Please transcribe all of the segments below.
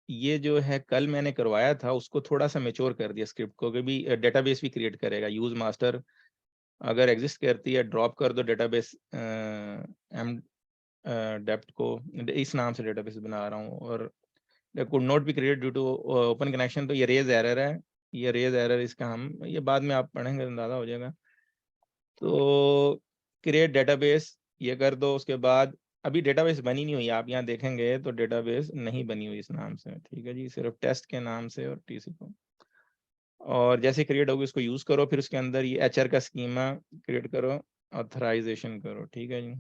ये जो है कल मैंने करवाया था उसको थोड़ा सा मैच्योर कर दिया स्क्रिप्ट को कि भी डेटाबेस भी क्रिएट करेगा। यूज मास्टर अगर एग्जिस्ट करती है ड्रॉप कर दो डेटाबेस एम डेप्थ को, इस नाम से डेटाबेस बना रहा हूँ। और could not be created due to open connection, तो ये रेज एरर है। ये रेज एरर इसका हम ये बाद में आप पढ़ेंगे अंदाजा हो जाएगा। तो क्रिएट डेटाबेस ये कर दो। उसके बाद अभी डेटाबेस बनी नहीं हुई, आप यहाँ देखेंगे तो डेटाबेस नहीं बनी हुई इस नाम से, ठीक है जी, सिर्फ टेस्ट के नाम से और टीसी को। और जैसे क्रिएट होगी उसको यूज करो, फिर उसके अंदर ये एचआर का स्कीमा क्रिएट करो, ऑथराइजेशन करो, ठीक है जी।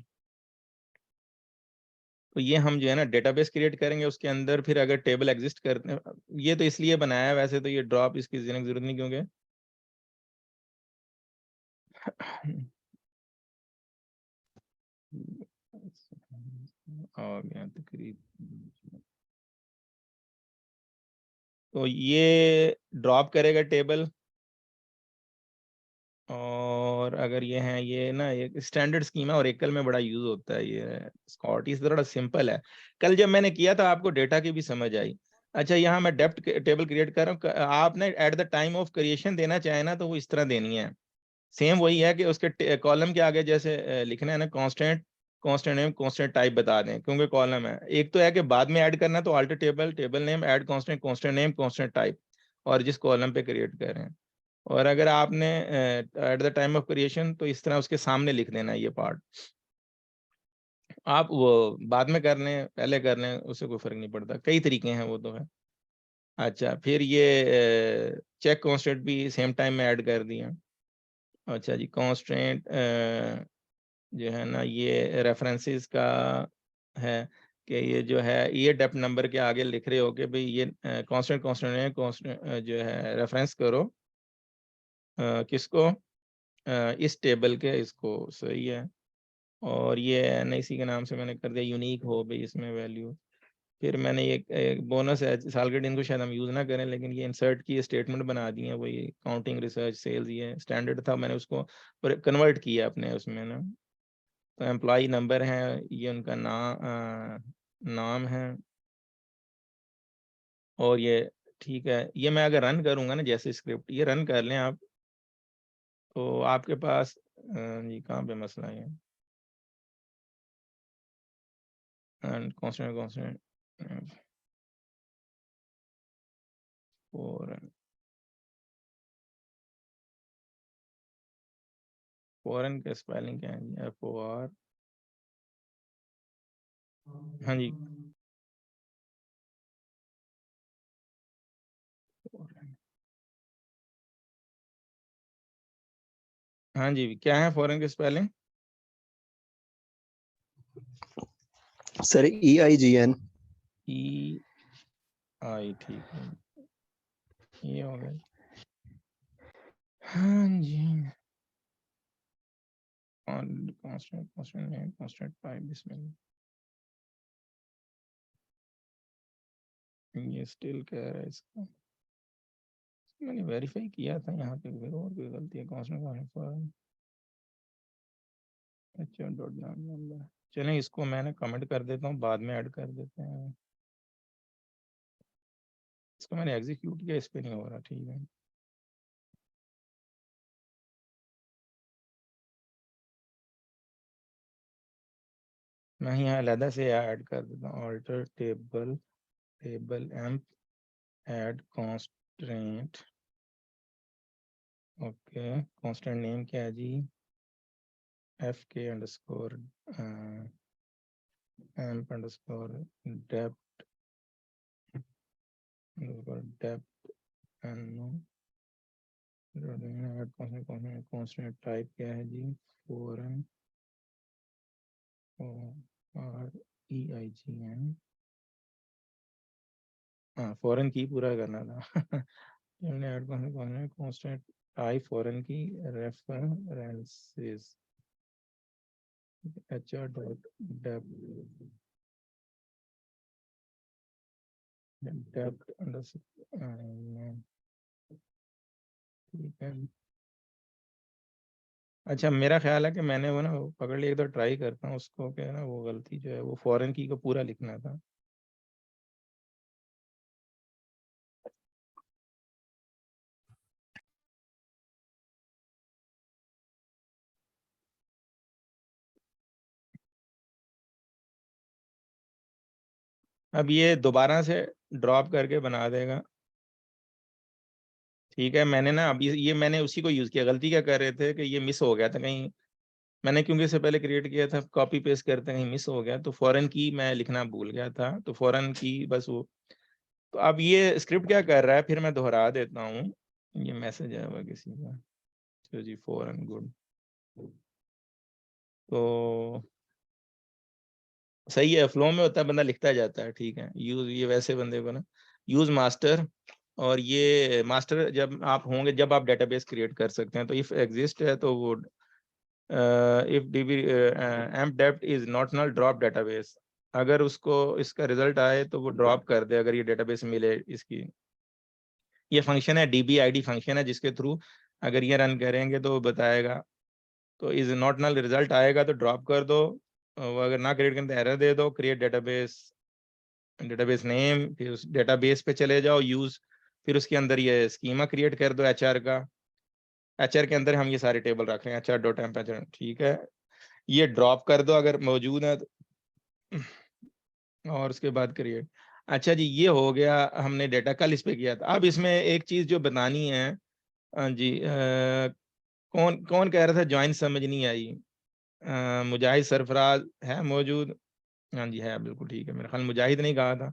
तो ये हम जो है ना डेटाबेस क्रिएट करेंगे, उसके अंदर फिर अगर टेबल एग्जिस्ट करते, ये तो इसलिए बनाया है, वैसे तो ये ड्रॉप इसकी देने की जरूरत नहीं, क्योंकि आ गया तकरीब। तो ये ड्रॉप करेगा टेबल। और अगर ये है, ये ना एक स्टैंडर्ड स्कीम है और एकल में बड़ा यूज होता है ये स्कॉट, इस थोड़ा सिंपल है। कल जब मैंने किया था आपको डेटा की भी समझ आई। अच्छा, यहाँ मैं डेप्थ टेबल क्रिएट कर रहा हूँ, आपने at the time of creation देना चाहे ना तो वो इस तरह देनी है। सेम वही है कि उसके कॉलम के आगे जैसे लिखना है ना, constant constant name constant type बता दें, क्योंकि कॉलम है। एक तो है कि बाद में ऐड करना तो alter table table name add constant constant name constant type, और जिस कॉलम पे क्रिएट कर रहे हैं। और अगर आपने at the time of creation तो इस तरह उसके सामने लिख देना ये पार्ट। आप वो बाद में कर लें पहले कर लें, उससे कोई फर्क नहीं पड़ता, कई तरीके हैं वो तो है। अच्छा, फिर ये चेक कांस्टेंट भी सेम टाइम में ऐड कर दिया। अच्छा जी, कांस्टेंट जो है ना ये रेफरेंसेस का है कि ये जो है ये डेप्थ नंबर के आगे लिख रहे हो कि भाई ये कांस्टेंट कांस्टेंट है, कांस्टेंट जो है रेफरेंस करो किसको, इस टेबल के, इसको, सही है। और ये एनआईसी के नाम से मैंने कर दिया, यूनिक हो भाई इसमें वैल्यू। फिर मैंने एक बोनस है सालगेट, इनको शायद हम यूज़ ना करें, लेकिन ये इंसर्ट की स्टेटमेंट बना दी है, वही काउंटिंग रिसर्च सेल्स, ये स्टैंडर्ड था, मैंने उसको कन्वर्ट किया अपने उसमें ना। तो एम्प्लॉई नंबर है, ये उनका नाम है। और ये ठीक है, ये मैं अगर रन करूँगा ना, जैसे स्क्रिप्ट ये रन कर लें आप, तो आपके पास जी कहाँ पे मसला है, and constant constant foreign, foreign का स्पेलिंग क्या है, FOR, हाँ जी, हाँ जी, क्या है फॉरेन की स्पेलिंग? Sir EIGN। EI, ठीक है, ये हो गया। हाँ जी, constant constant name constant type, इसमें ये स्टिल कह रहा है इसका, मैंने वेरीफाई किया था यहाँ पे, फिर और कोई गलती है, कांस्टेंट कांस्टेंट, अच्छा डॉट नाम नंबर। चलें इसको मैंने कमेंट कर देता हूँ, बाद में ऐड कर देते हैं। इसको मैंने एग्जीक्यूट किया, इस पे नहीं हो रहा, ठीक है। मैं यहाँ अलहदा से ऐड कर देता हूँ, alter table table emp add constant, okay, constant name क्या है जी, FK underscore emp underscore depth underscore depth and constant type क्या है जी, फॉरेन, REIGN, हाँ फॉरेन की पूरा करना था। हमने add constant type foreign key, references HR dot depth depth underscore, ठीक है। अच्छा, मेरा ख्याल है कि मैंने वो ना पकड़ लिया, एक तो ट्राई करता हूँ उसको, क्या है ना वो गलती जो है वो फॉरेन की को पूरा लिखना था। अब ये दोबारा से ड्रॉप करके बना देगा, ठीक है। मैंने ना अब ये मैंने उसी को यूज किया। गलती क्या कर रहे थे कि ये मिस हो गया था कहीं, मैंने क्योंकि इससे पहले क्रिएट किया था, कॉपी पेस्ट करते कहीं मिस हो गया, तो फॉरेन की मैं लिखना भूल गया था, तो फॉरेन की बस वो। तो अब ये स्क्रिप्ट क्या कर रहा है, फिर मैं दोहरा देता हूँ। ये मैसेज आया हुआ किसी का, तो जी फॉरेन गुड, तो सही है, फ्लो में होता है, बंदा लिखता जाता है, ठीक है। यूज, ये वैसे बंदे को ना यूज मास्टर, और ये मास्टर जब आप होंगे, जब आप डेटाबेस क्रिएट कर सकते हैं, तो इफ एग्जिस्ट है तो वो if db emp dept is not null drop database, अगर उसको इसका रिजल्ट आए तो वो ड्रॉप कर दे, अगर ये डेटाबेस मिले इसकी। ये फंक्शन है, dbid फंक्शन है, जिसके थ्रू अगर ये रन करेंगे तो वो बताएगा। तो इज नॉट नल रिजल्ट आएगा तो ड्रॉप कर दो, और अगर ना क्रिएट करें तो एरर दे दो, क्रिएट डेटाबेस, डेटाबेस नेम, फिर उस डेटाबेस पे चले जाओ, यूज, फिर उसके अंदर ये स्कीमा क्रिएट कर दो एचआर का। एचआर के अंदर हम ये सारे टेबल रख रहे हैं, HR.amp, ठीक है। ये ड्रॉप कर दो अगर मौजूद है तो, और उसके बाद क्रिएट। अच्छा जी, ये हो गया, हमने डेटा कल इस पे किया था। अब इसमें एक चीज जो बतानी है, जी कौन कौन कह रहा था ज्वाइन समझ नहीं आई? मुजाहिद सरफराज है मौजूद? हाँ जी है, बिल्कुल ठीक है, मेरा ख्याल मुजाहिद नहीं कहा था,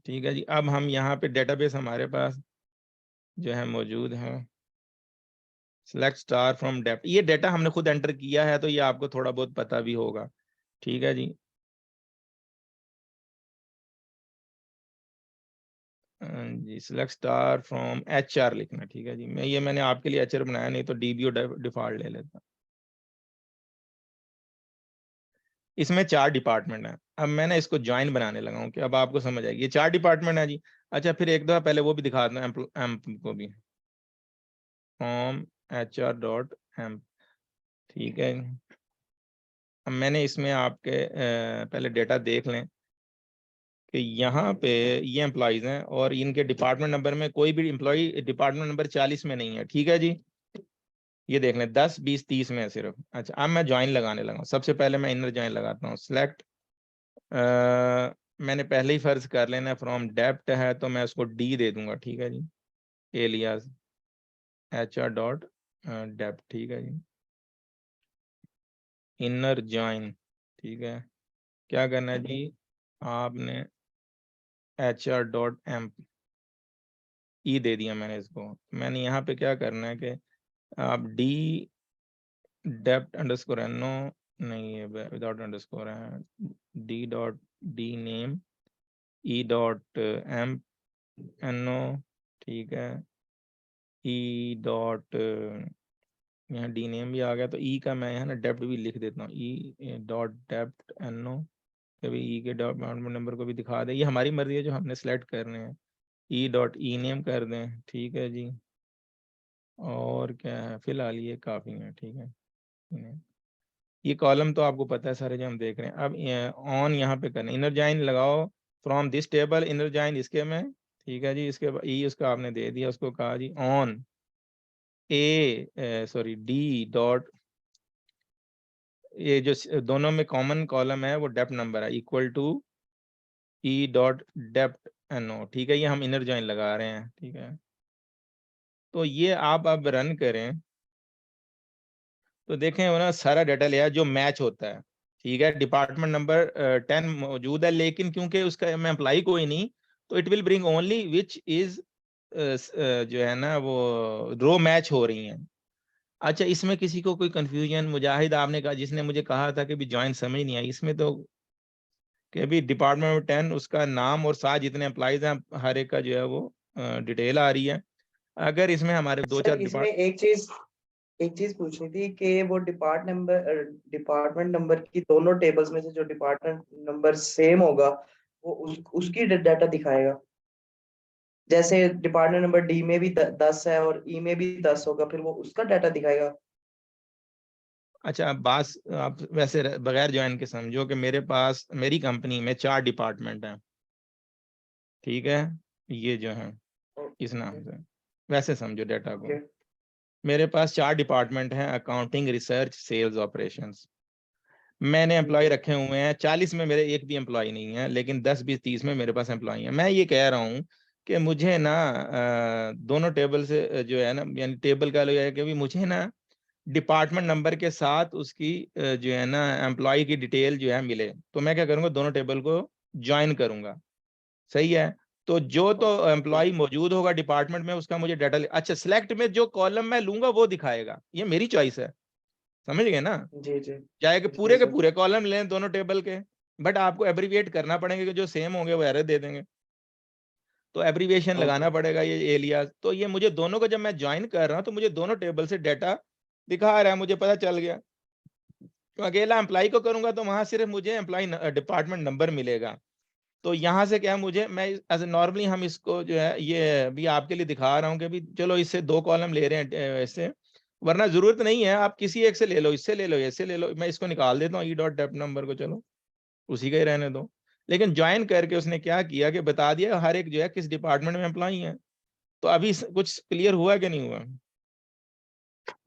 ठीक है जी। अब हम यहाँ पे डेटाबेस हमारे पास जो है मौजूद है, सिलेक्ट स्टार फ्रॉम डेप्थ, ये डेटा हमने खुद एंटर किया है, तो ये आपको थोड़ा बहुत पता भी होगा, ठीक है जी। जी सिलेक्ट स्टार फ्रॉम HR लिखना, ठीक है जी। मैंने आपके लिए HR बनाया, नहीं तो DBO डिफॉल्ट ले लेता। इसमें 4 डिपार्टमेंट है। अब मैंने इसको ज्वाइन बनाने लगा हूँ कि अब आपको समझ आएगी, ये 4 डिपार्टमेंट है जी। अच्छा, फिर एक दफा पहले वो भी दिखा दूँ, एम्प को भी, फ्रॉम HR.amp, ठीक है। अब मैंने इसमें आपके पहले डेटा देख लें कि यहाँ पे ये एम्प्लॉइज हैं, और इनके डिपार्टमेंट नंबर में कोई भी एम्प्लॉय डिपार्टमेंट नंबर 40 में नहीं है, ठीक है जी। ये देख लें 10, 20, 30 में है सिर्फ। अच्छा, अब मैं ज्वाइन लगाने लगा हूँ। सबसे पहले मैं इनर ज्वाइन लगाता हूँ, सिलेक्ट, मैंने पहले ही फर्ज कर लेना फ्रॉम डेप्ट है, तो मैं उसको D दे दूंगा, ठीक है जी, एलियास HR.डेप्ट, ठीक है जी। इनर ज्वाइन, ठीक है, क्या करना है जी, आपने HR.amp ई दे दिया मैंने इसको। मैंने यहाँ पे क्या करना है कि आप D डेप्ट अंडरस्कोर NO, नहीं है विदाउट अंडरस्कोर है, D.D नेम E.amp NO, ठीक है, E. यहाँ D नेम भी आ गया, तो E का मैं यहाँ ना डेप्ट भी लिख देता हूँ, E.डेप्ट NO, कभी E के डिपार्टमेंट नंबर को भी दिखा दे, ये हमारी मर्जी है जो हमने सेलेक्ट करने हैं। E.E नेम कर दें, ठीक है जी। और क्या है, फिलहाल ये काफ़ी है, ठीक है। ये कॉलम तो आपको पता है सारे जो हम देख रहे हैं। अब ऑन यहाँ पे करना, इनर जॉइन लगाओ from this table, inner join इसके में, ठीक है जी। इसके बाद ई उसका आपने दे दिया, उसको कहा जी ऑन D. ये जो दोनों में कॉमन कॉलम है वो डेप्थ नंबर है, इक्वल टू E.डेप्थ NO, ठीक है। ये हम इनर जॉइन लगा रहे हैं, ठीक है। तो ये आप अब रन करें तो देखें वो ना सारा डाटा लिया जो मैच होता है, ठीक है। डिपार्टमेंट नंबर 10 मौजूद है, लेकिन क्योंकि उसका में एम्प्लॉई कोई नहीं, तो it will bring only which is जो है ना वो रो मैच हो रही हैं। अच्छा, इसमें किसी को कोई कंफ्यूजन? मुजाहिद आपने कहा, जिसने मुझे कहा था कि भी ज्वाइन समझ नहीं आई, इसमें तो कि अभी डिपार्टमेंट नंबर 10 उसका नाम और साथ जितने एम्प्लॉइज हैं हर एक का जो है वो डिटेल आ रही है। अगर इसमें हमारे दो सर चार इसमें एक चीज पूछनी थी कि वो डिपार्टमेंट नंबर की दोनों टेबल्स में से जो डिपार्टमेंट नंबर सेम होगा वो उसकी डाटा दिखाएगा। जैसे डिपार्टमेंट नंबर डी में भी 10 है और ई में भी 10 होगा, फिर वो उसका डाटा दिखाएगा। अच्छा, आप वैसे बगैर ज्वाइन के समझो कि मेरे पास मेरी कंपनी में 4 डिपार्टमेंट हैं, ठीक है, ये जो है इस नाम से, वैसे समझो डाटा को। ओके। मेरे पास 4 डिपार्टमेंट हैं, अकाउंटिंग, रिसर्च, सेल्स, ऑपरेशंस। मैंने एम्प्लॉय जी। रखे हुए हैं 40 में मेरे एक भी एम्प्लॉय नहीं है, लेकिन 10 20 30 में मेरे पास एम्प्लॉय है। मैं ये कह रहा हूँ कि मुझे ना दोनों टेबल से जो है ना, यानी टेबल का लो है कि भी मुझे ना डिपार्टमेंट नंबर के साथ उसकी जो है ना एम्प्लॉय की डिटेल जो है मिले। तो मैं क्या करूंगा, दोनों टेबल को ज्वाइन करूंगा। सही है। तो जो तो ओके। एम्प्लॉय मौजूद होगा डिपार्टमेंट में उसका मुझे डाटा, अच्छा सिलेक्ट में जो कॉलम मैं लूंगा वो दिखाएगा, ये मेरी चॉइस है। समझ गए ना? जी जी चाहे कि जी पूरे के सर। पूरे कॉलम लें दोनों टेबल के, बट आपको एब्रीविएट करना पड़ेगा कि जो सेम होंगे वो एरर दे देंगे, तो एब्रीविएशन ओके। लगाना पड़ेगा ये एलियास। तो ये मुझे दोनों को जब मैं ज्वाइन कर रहा हूँ तो मुझे दोनों टेबल से डाटा दिखा रहा है, मुझे पता चल गया। तो अकेला एम्प्लॉय को करूंगा तो वहां सिर्फ मुझे एम्प्लॉय डिपार्टमेंट नंबर मिलेगा। तो यहाँ से क्या, मुझे मैं एज नॉर्मली हम इसको जो है ये भी आपके लिए दिखा रहा हूँ कि भी चलो इससे दो कॉलम ले रहे हैं ऐसे, वरना जरूरत नहीं है, आप किसी एक से ले लो, इससे ले लो, इससे ले लो। मैं इसको निकाल देता हूँ ई डॉट डेप नंबर को, चलो उसी का ही रहने दो। लेकिन ज्वाइन करके उसने क्या किया कि बता दिया हर एक जो है किस डिपार्टमेंट में एम्प्लॉई है। तो अभी कुछ क्लियर हुआ कि नहीं हुआ?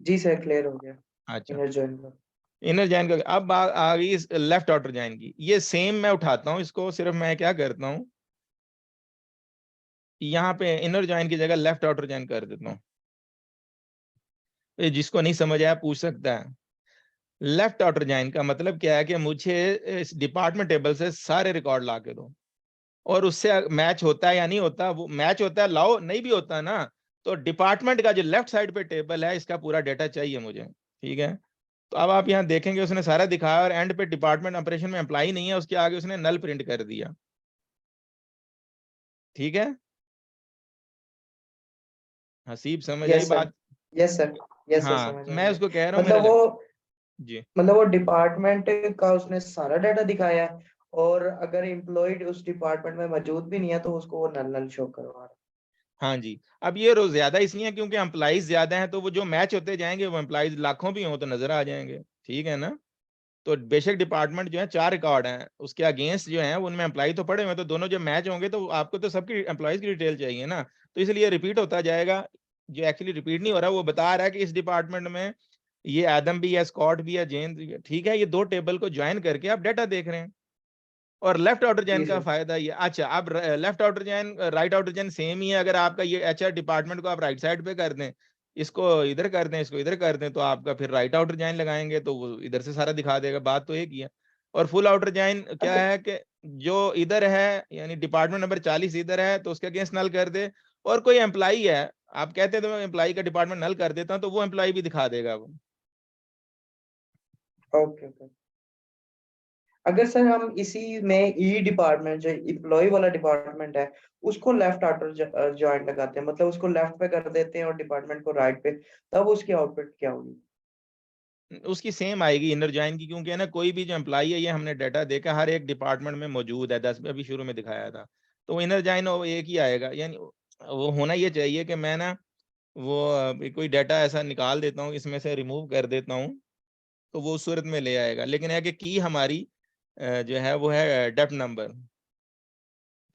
जी सर, क्लियर हो गया। अच्छा, इनर जॉइन का। इनर जॉइन का अब आ गई लेफ्ट आउटर जॉइन की। ये सेम मैं उठाता हूँ इसको, सिर्फ मैं क्या करता हूँ यहाँ पे इनर जॉइन की जगह लेफ्ट आउटर जॉइन कर देता हूँ। ये जिसको नहीं समझ आया पूछ सकता है। लेफ्ट आउटर जॉइन का मतलब क्या है कि मुझे इस डिपार्टमेंट टेबल से सारे रिकॉर्ड ला के दो, और उससे मैच होता है या नहीं होता, वो मैच होता है लाओ, नहीं भी होता ना तो डिपार्टमेंट का जो लेफ्ट साइड पे टेबल है इसका पूरा डेटा चाहिए मुझे। ठीक है। तो अब आप यहाँ देखेंगे उसने सारा दिखाया और एंड पे डिपार्टमेंट ऑपरेशन में एम्प्लॉय नहीं है, उसके आगे उसने नल प्रिंट कर दिया। ठीक है, हसीब समझ आई यस सर। बात? Yes sir. यस सर, हाँ समझ आ मैं गया। उसको कह रहा हूँ मेरा मतलब वो जी। मतलब वो डिपार्टमेंट का उसने सारा डाटा दिखाया है, और अगर एम्प्लॉयड उस डिपार्टमेंट में मौजूद भी नहीं है तो उसको वो नल नल शो करवा रहा हाँ जी। अब ये रोज ज्यादा इसलिए है क्योंकि एम्प्लॉइज ज्यादा हैं, तो वो जो मैच होते जाएंगे वो एम्प्लॉइज लाखों भी हों तो नजर आ जाएंगे। ठीक है ना? तो बेशक डिपार्टमेंट जो है 4 रिकॉर्ड हैं, उसके अगेंस्ट जो है उनमें एम्प्लॉय तो पड़े हुए हैं, तो दोनों जो मैच होंगे तो आपको तो सबकी एम्प्लॉइज की डिटेल चाहिए ना, तो इसलिए रिपीट होता जाएगा। जो एक्चुअली रिपीट नहीं हो रहा, वो बता रहा है कि इस डिपार्टमेंट में ये आदम भी है, स्कॉट भी है, जेम्स भी है। ठीक है, ये दो टेबल को ज्वाइन करके आप डाटा देख रहे हैं। और लेफ्ट आउटर है। जैन जी का सर। फायदा ये, अच्छा अब left outer join right outer join same ही है। अगर आपका ये एचआर डिपार्टमेंट को आप राइट साइड पे कर दें, इसको इधर कर दें, इसको इधर कर दें, तो आपका फिर राइट आउटर जॉइन लगाएंगे तो वो इधर से सारा दिखा देगा। बात तो एक ही है। और फुल आउटर जॉइन क्या अच्छा। है कि जो इधर है यानी डिपार्टमेंट नंबर 40 इधर है तो उसके अगेंस्ट नल कर दे, और कोई एम्प्लॉई है, आप कहते हैं तो मैं एम्प्लॉई का डिपार्टमेंट नल कर देता हूँ, तो वो एम्प्लॉई भी दिखा देगा वो। Okay okay. अगर सर हम इसी में ई डिपार्टमेंट जो एम्प्लॉय वाला डिपार्टमेंट है उसको लेफ्ट आउटर जॉइंट लगाते हैं, मतलब उसको लेफ्ट पे कर देते हैं और डिपार्टमेंट को राइट पे, तब उसकी आउटपुट क्या होगी? उसकी सेम आएगी इनर जॉइन की, क्योंकि है ना कोई भी जो एम्प्लॉई है, ये हमने डाटा देखा हर एक डिपार्टमेंट में मौजूद है, 10 अभी शुरू में दिखाया था, तो इनर जॉइन एक ही आएगा। यानी वो होना ये चाहिए कि मैं ना वो कोई डाटा ऐसा निकाल देता हूँ, इसमें से रिमूव कर देता हूँ, तो वो उस सूरत में ले आएगा। लेकिन है कि की हमारी जो है वो है डेप्थ नंबर।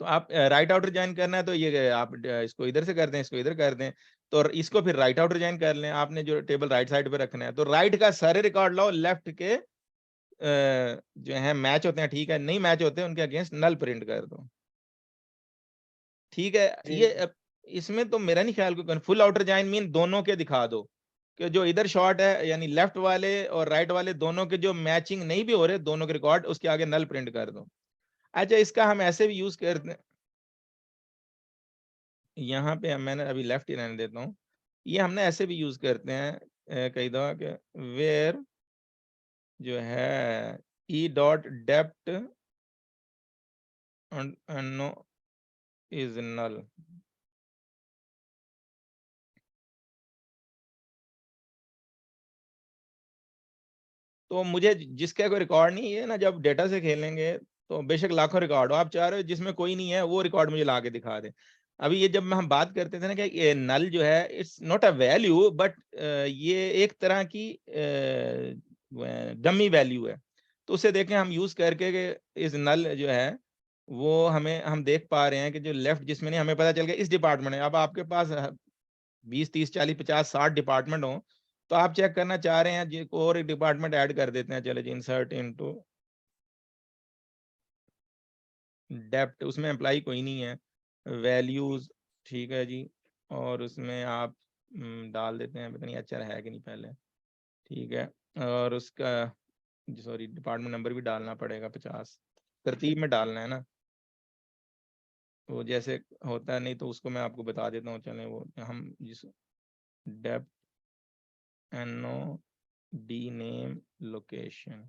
तो आप राइट आउटर ज्वाइन करना है तो ये आप इसको इधर से कर दें, इसको इधर कर दें, तो इसको फिर राइट आउटर ज्वाइन कर लें। आपने जो टेबल राइट साइड पे रखना है तो राइट का सारे रिकॉर्ड लाओ, लेफ्ट के जो है मैच होते हैं, ठीक है, नहीं मैच होते हैं उनके अगेंस्ट नल प्रिंट कर दो। ठीक है। जी ये इसमें तो मेरा नहीं ख्याल कोई फुल आउटर ज्वाइन मीन दोनों के दिखा दो कि जो इधर शॉर्ट है यानी लेफ्ट वाले और राइट वाले दोनों के जो मैचिंग नहीं भी हो रहे दोनों के रिकॉर्ड, उसके आगे नल प्रिंट कर दो। अच्छा, इसका हम ऐसे भी यूज करते हैं, यहाँ पे मैंने अभी लेफ्ट ही रहने देता हूँ। ये हमने ऐसे भी यूज करते हैं कई दफा के, वेयर जो है E dot dept no is null. तो मुझे जिसका कोई रिकॉर्ड नहीं है ना, जब डेटा से खेलेंगे तो बेशक लाखों रिकॉर्ड हो, आप चाह रहे हो जिसमें कोई नहीं है वो रिकॉर्ड मुझे ला के दिखा दे। अभी ये जब हम बात करते थे ना कि ये नल जो है it's not a value, but ये एक तरह की डमी वैल्यू है। तो उसे देखें हम यूज करके कि इस नल जो है वो हमें हम देख पा रहे हैं कि जो लेफ्ट जिसमें नहीं, हमें पता चल गया इस डिपार्टमेंट है। अब आपके पास 20 30 40 50 60 डिपार्टमेंट हो तो आप चेक करना चाह रहे हैं जी, और एक डिपार्टमेंट ऐड कर देते हैं, चले जी, इंसर्ट इनटू डेप्ट, उसमें एम्प्लॉय कोई नहीं है, वैल्यूज, ठीक है जी, और उसमें आप डाल देते हैं, पता नहीं अच्छा है कि नहीं पहले, ठीक है, और उसका सॉरी डिपार्टमेंट नंबर भी डालना पड़ेगा 50, तरतीब में डालना है ना, वो जैसे होता है, नहीं तो उसको मैं आपको बता देता हूँ, चलें वो हम जिस डेप्ट एनो डी नेम लोकेशन,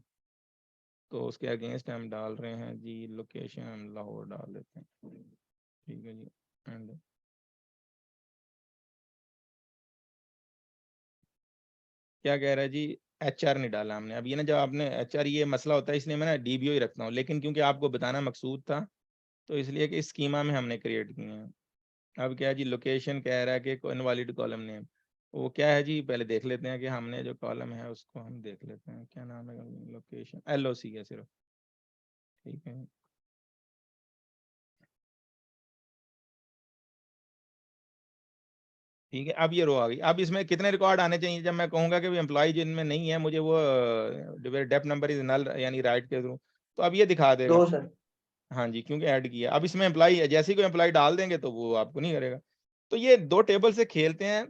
तो उसके अगेंस्ट हम डाल रहे हैं जी लोकेशन, हम लाहौर डाल देते हैं, ठीक है जी, एंड क्या कह रहा है जी, HR नहीं डाला हमने। अब ये ना, जब आपने HR, ये मसला होता है, इसलिए मैं ना DBO ही रखता हूँ, लेकिन क्योंकि आपको बताना मकसूद था, तो इसलिए कि इस स्कीमा में हमने क्रिएट किए हैं। अब क्या है जी, लोकेशन कह रहा है कि इनवैलिड कॉलम नेम, वो क्या है जी, पहले देख लेते हैं कि हमने जो कॉलम है उसको हम देख लेते हैं, क्या नाम है, लोकेशन LOC है सिर्फ, ठीक है, ठीक है। अब ये रो आ गई। अब इसमें कितने रिकॉर्ड आने चाहिए, जब मैं कहूंगा कि एम्प्लॉय जिनमें नहीं है, मुझे वो डेप नंबर इज नल यानी राइट के थ्रू, तो अब ये दिखा देगा। 2 सर। हाँ जी, क्योंकि ऐड किया। अब इसमें एम्प्लॉय, जैसे ही कोई एम्प्लॉय डाल देंगे तो वो आपको नहीं करेगा। तो ये 2 टेबल से खेलते हैं।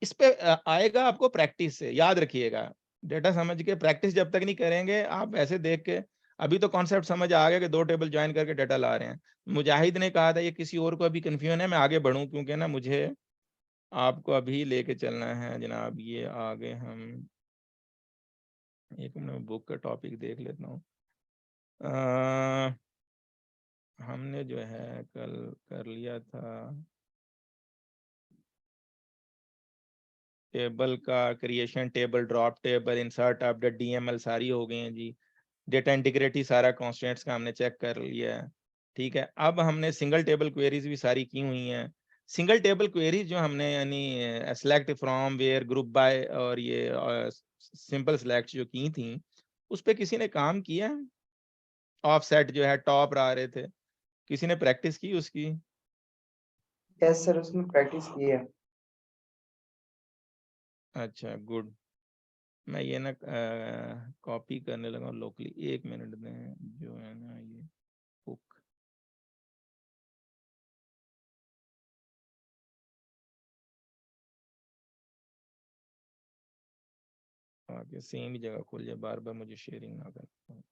इस पे आएगा आपको प्रैक्टिस से, याद रखिएगा, डेटा समझ के प्रैक्टिस जब तक नहीं करेंगे आप ऐसे देख के। अभी तो कॉन्सेप्ट समझ आ गया कि 2 टेबल ज्वाइन करके डाटा ला रहे हैं। मुजाहिद ने कहा था ये किसी और को अभी कंफ्यूजन है, मैं आगे बढ़ूं, क्योंकि ना मुझे आपको अभी लेके चलना है जनाब। ये आगे हम एक मिनट बुक का टॉपिक देख लेता हूँ। हमने जो है कल कर लिया था टेबल का creation, table drop, table insert, update, DML सारी हो गई हैं जी। डेटा इंटीग्रिटी सारा कॉन्स्टेंट्स का हमने चेक कर लिया है, ठीक है। अब हमने सिंगल टेबल क्वेरीज भी सारी की हुई हैं। सिंगल टेबल क्वेरीज जो हमने यानी select from, where, group by और ये सिंपल सेलेक्ट जो की थी, उस पे किसी ने काम किया? ऑफसेट जो है टॉप आ रहे थे, किसी ने प्रैक्टिस की उसकी? यस सर, उसमें प्रैक्टिस की है। अच्छा गुड। मैं ये ना कॉपी करने लगा लोकली, 1 मिनट दें, जो है ना ये बुक, आगे सेम ही जगह खोल जाए, बार बार मुझे शेयरिंग ना करना।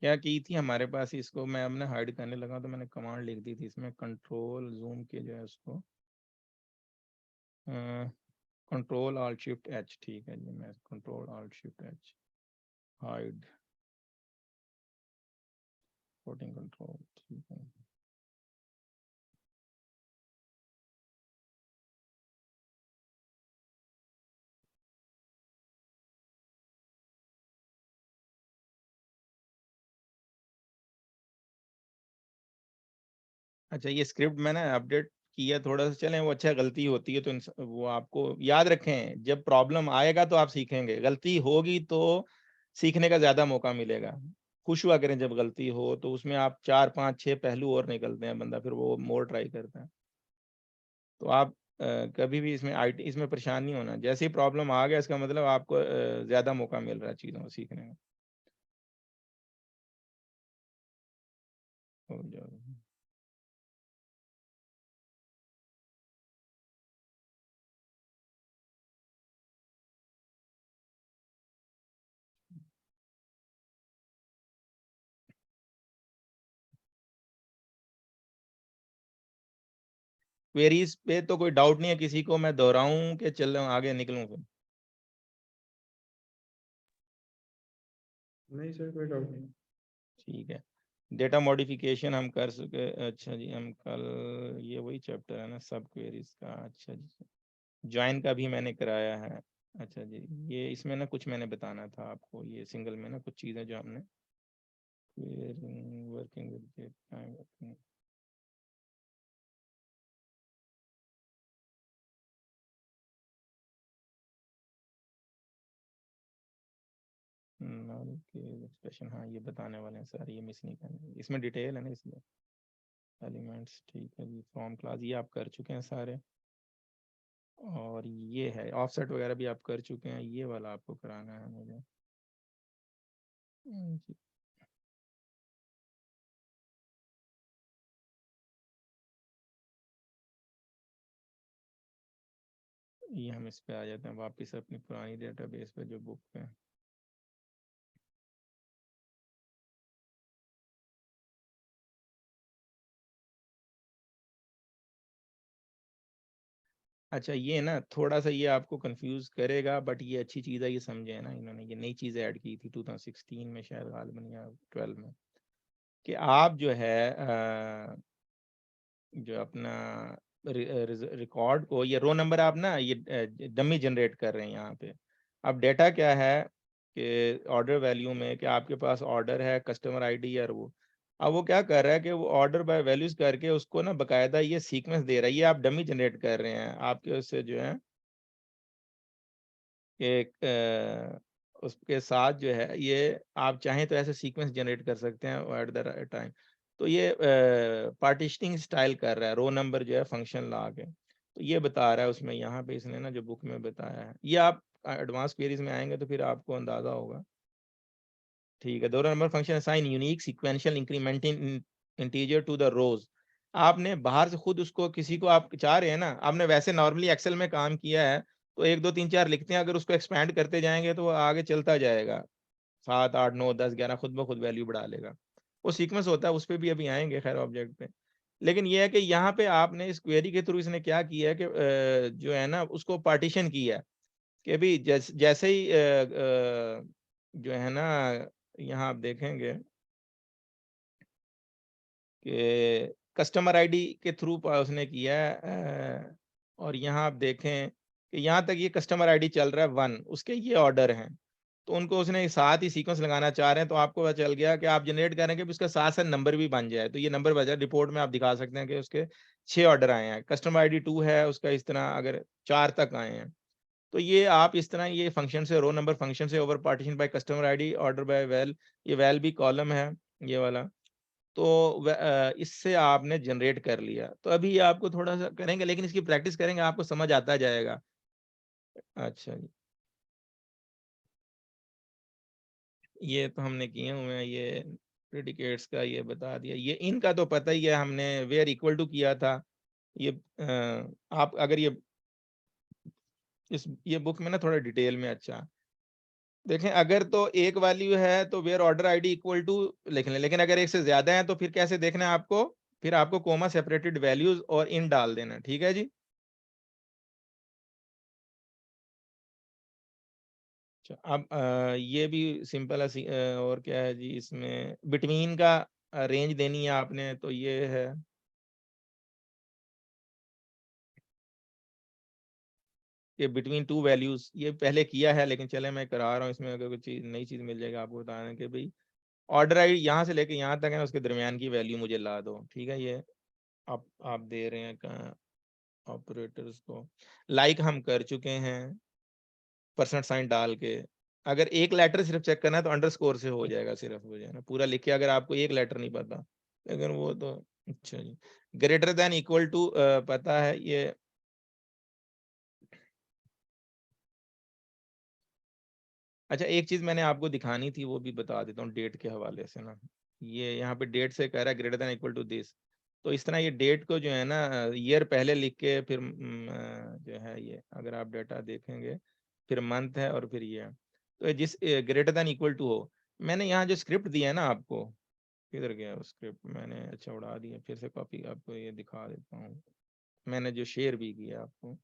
क्या की थी हमारे पास, इसको मैं अपने हाइड करने लगा तो मैंने कमांड लिख दी थी इसमें, कंट्रोल जूम के जो है उसको कंट्रोल ऑल्ट शिफ्ट एच, ठीक है जी, मैं control alt shift H, hide reporting control, ठीक है। अच्छा, ये स्क्रिप्ट मैंने अपडेट किया थोड़ा सा, चलें वो अच्छा, गलती होती है तो वो आपको याद रखें, जब प्रॉब्लम आएगा तो आप सीखेंगे, गलती होगी तो सीखने का ज्यादा मौका मिलेगा। खुश हुआ करें जब गलती हो, तो उसमें आप 4 5 6 पहलू और निकलते हैं, बंदा फिर वो मोर ट्राई करता है। तो आप कभी भी इसमें IT इसमें परेशान नहीं होना, जैसे ही प्रॉब्लम आ गया इसका मतलब आपको ज्यादा मौका मिल रहा है चीज़ों को सीखने में। हो जाएगा। क्वेरीज पे तो कोई डाउट नहीं है किसी को, मैं दोहराऊं कि चल आगे निकलूं फिर? नहीं सर, कोई डाउट नहीं। ठीक है, डेटा मॉडिफिकेशन हम कर सके। अच्छा जी, हम कल ये वही चैप्टर है ना सब क्वेरीज का। अच्छा जी, ज्वाइन का भी मैंने कराया है। अच्छा जी, ये इसमें ना कुछ मैंने बताना था आपको, ये सिंगल में ना कुछ चीज़ें जो हमने वर्किंग विद टाइम। नल के एक्सप्रेशन, हाँ ये बताने वाले हैं सर, ये मिस नहीं करना, इसमें डिटेल है ना इसलिए। एलिमेंट्स, ठीक है जी, फॉर्म क्लास ये आप कर चुके हैं सारे। और ये है ऑफसेट वगैरह भी आप कर चुके हैं, ये वाला आपको कराना है मुझे। जी, ये हम इस पे आ जाते हैं वापस अपनी पुरानी डेटाबेस पे जो बुक पे। अच्छा, ये ना थोड़ा सा ये आपको कंफ्यूज करेगा, बट ये अच्छी चीज़ है, ये समझे ना, इन्होंने ये नई चीज़ ऐड की थी 2016 में शायद, गालिबन या 12 में, कि आप जो है जो अपना रिकॉर्ड को, ये रो नंबर आप ना ये डमी जनरेट कर रहे हैं यहाँ पे। अब डेटा क्या है कि ऑर्डर वैल्यू में कि आपके पास ऑर्डर है, कस्टमर आईडी या वो, अब वो क्या कर रहा है कि वो ऑर्डर बाय वैल्यूज करके उसको ना बकायदा ये सीक्वेंस दे रहा है, ये आप डमी जनरेट कर रहे हैं आपके उससे जो है एक उसके साथ जो है ये आप चाहें तो ऐसे सीक्वेंस जनरेट कर सकते हैं एट द टाइम। तो ये पार्टीशनिंग स्टाइल कर रहा है, रो नंबर जो है फंक्शन ला के, तो ये बता रहा है उसमें यहाँ पे इसने ना जो बुक में बताया है, ये आप एडवांस क्वेरीज में आएंगे तो फिर आपको अंदाजा होगा। ठीक है, दो number function assign unique sequential incrementing integer to the rows. आपने बाहर से खुद उसको किसी को आप चाह रहे हैं ना, आपने वैसे नॉर्मली एक्सेल में काम किया है तो 1 2 3 4 लिखते हैं, अगर उसको एक्सपैंड करते जाएंगे तो वो आगे चलता जाएगा, 7 8 9 10 11 खुद ब खुद वैल्यू बढ़ा लेगा। वो सीक्वेंस होता है, उस पे भी अभी आएंगे खैर ऑब्जेक्ट पे। लेकिन ये है कि यहाँ पे आपने इस क्वेरी के थ्रू इसने क्या किया है कि जो है ना उसको पार्टीशन किया है कि अभी जैसे ही जो है ना यहाँ आप देखेंगे कि कस्टमर आईडी के थ्रू उसने किया है और यहाँ आप देखें कि यहाँ तक ये कस्टमर आईडी चल रहा है 1, उसके ये ऑर्डर हैं, तो उनको उसने साथ ही सीक्वेंस लगाना चाह रहे हैं, तो आपको पता चल गया कि आप जनरेट करेंगे कि उसका साथ साथ नंबर भी बन जाए, तो ये नंबर बन जाए, रिपोर्ट में आप दिखा सकते हैं कि उसके 6 ऑर्डर आए हैं, कस्टमर आईडी 2 है उसका, इस तरह अगर 4 तक आए हैं, तो ये आप इस तरह ये फंक्शन से रो नंबर फंक्शन से over partition by customer ID order by well, ये वेल भी कॉलम है ये वाला, तो इससे आपने जनरेट कर लिया। तो अभी आपको थोड़ा सा करेंगे लेकिन इसकी प्रैक्टिस करेंगे आपको समझ आता जाएगा। अच्छा जी, ये तो हमने किए हुए हैं, ये प्रेडिकेट्स का ये बता दिया, ये इनका तो पता ही है, हमने वेयर इक्वल टू किया था। ये आप अगर ये बुक में ना थोड़ा डिटेल में अच्छा देखें, अगर तो एक वैल्यू है तो where order ID equal to लिख लें, लेकिन अगर एक से ज्यादा है तो फिर कैसे देखना है आपको, फिर आपको कोमा सेपरेटेड वैल्यूज और इन डाल देना। ठीक है जी। अच्छा, अब ये भी सिंपल है और क्या है जी, इसमें बिटवीन का रेंज देनी है आपने, तो ये है कि बिटवीन टू वैल्यूज, ये पहले किया है लेकिन चले मैं करा रहा हूँ, इसमें अगर कोई चीज नई चीज मिल जाएगा आपको बताना कि भाई ऑर्डर आई यहाँ से लेके यहाँ तक है ना, उसके दरमियान की वैल्यू मुझे ला दो। ठीक है, ये आप दे रहे हैं ऑपरेटर्स को, लाइक हम कर चुके हैं परसेंट साइन डाल के। अगर एक लेटर सिर्फ चेक करना है तो अंडरस्कोर से हो जाएगा, सिर्फ हो जाए ना पूरा लिख के, अगर आपको एक लेटर नहीं पता, लेकिन वो तो अच्छा जी। ग्रेटर देन इक्वल टू पता है ये, अच्छा एक चीज मैंने आपको दिखानी थी वो भी बता देता हूँ डेट के हवाले से ना, ये यहाँ पे डेट से कह रहा है greater than equal to this, तो इस तरह ये डेट को जो है ना ईयर पहले लिख के फिर जो है ये अगर आप डेटा देखेंगे फिर मंथ है और फिर ये है, तो ये जिस ग्रेटर देन इक्वल टू हो, मैंने यहाँ जो स्क्रिप्ट दिया है ना आपको, किधर गया वो स्क्रिप्ट, मैंने अच्छा उड़ा दिया, फिर से कॉपी आपको ये दिखा देता हूँ। मैंने जो शेयर भी किया आपको।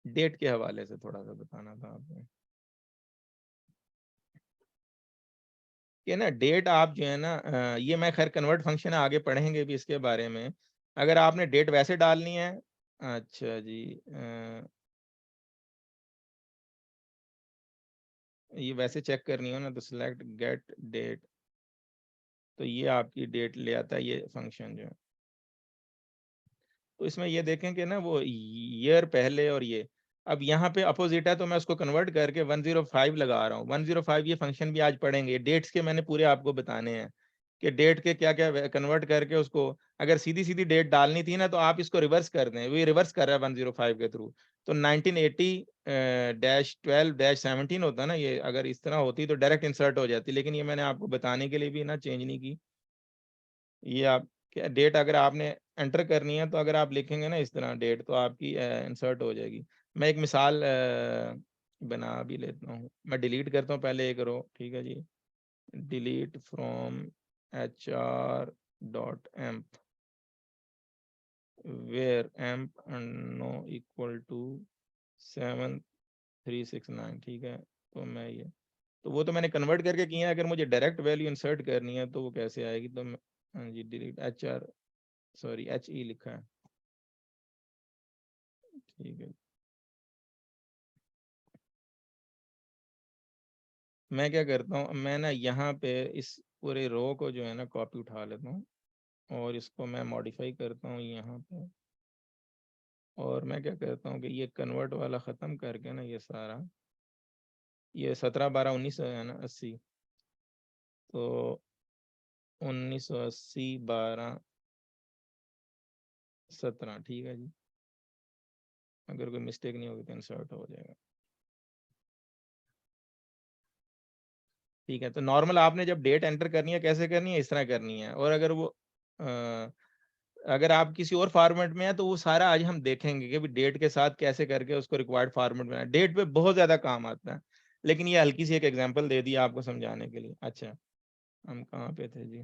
डेट के हवाले से थोड़ा सा बताना था आपने कि ना डेट आप जो है ना ये मैं खैर कन्वर्ट फंक्शन आगे पढ़ेंगे भी इसके बारे में। अगर आपने डेट वैसे डालनी है, अच्छा जी, ये वैसे चेक करनी हो ना तो सिलेक्ट गेट डेट, तो ये आपकी डेट ले आता है ये फंक्शन जो है। तो इसमें ये देखें कि ना वो ईयर पहले और ये अब यहाँ पे अपोजिट है, तो मैं उसको कन्वर्ट करके 105 लगा रहा हूँ। 105 ये फंक्शन भी आज पढ़ेंगे। डेट्स के मैंने पूरे आपको बताने हैं कि डेट के क्या क्या कन्वर्ट करके उसको अगर सीधी सीधी डेट डालनी थी ना तो आप इसको रिवर्स कर दें, वो रिवर्स कर रहा है 105 के थ्रू। तो 1980-12-17 होता ना ये, अगर इस तरह होती तो डायरेक्ट इंसर्ट हो जाती, लेकिन ये मैंने आपको बताने के लिए भी ना चेंज नहीं की। ये आप क्या डेट अगर आपने एंटर करनी है तो अगर आप लिखेंगे ना इस तरह डेट तो आपकी इंसर्ट हो जाएगी। मैं एक मिसाल बना भी लेता हूँ। मैं डिलीट करता हूँ पहले एक रो, ठीक है जी। Delete from HR.emp where emp no equal to 7369, ठीक है। तो मैं ये तो वो तो मैंने कन्वर्ट करके किया है। अगर मुझे डायरेक्ट वैल्यू इंसर्ट करनी है तो वो कैसे आएगी, तो मैं हाँ जी डिलीट HR, सॉरी HE लिखा है, ठीक है। मैं क्या करता हूँ, मैं ना यहाँ पे इस पूरे रो को जो है ना कॉपी उठा लेता हूँ और इसको मैं मॉडिफाई करता हूँ यहाँ पे। और मैं क्या करता हूँ कि ये कन्वर्ट वाला ख़त्म करके ना ये सारा ये 17-12-19 है ना 80, तो 1980-12-17, ठीक है जी। अगर कोई मिस्टेक नहीं होगी तो इंसर्ट हो जाएगा, ठीक है। तो नॉर्मल आपने जब डेट एंटर करनी है कैसे करनी है, इस तरह करनी है। और अगर वो अगर आप किसी और फॉर्मेट में है तो वो सारा आज हम देखेंगे कि भी डेट के साथ कैसे करके उसको रिक्वायर्ड फॉर्मेट में डेट पे बहुत ज्यादा काम आता है, लेकिन ये हल्की सी एक एग्जांपल दे दी आपको समझाने के लिए। अच्छा हम कहाँ पे थे जी,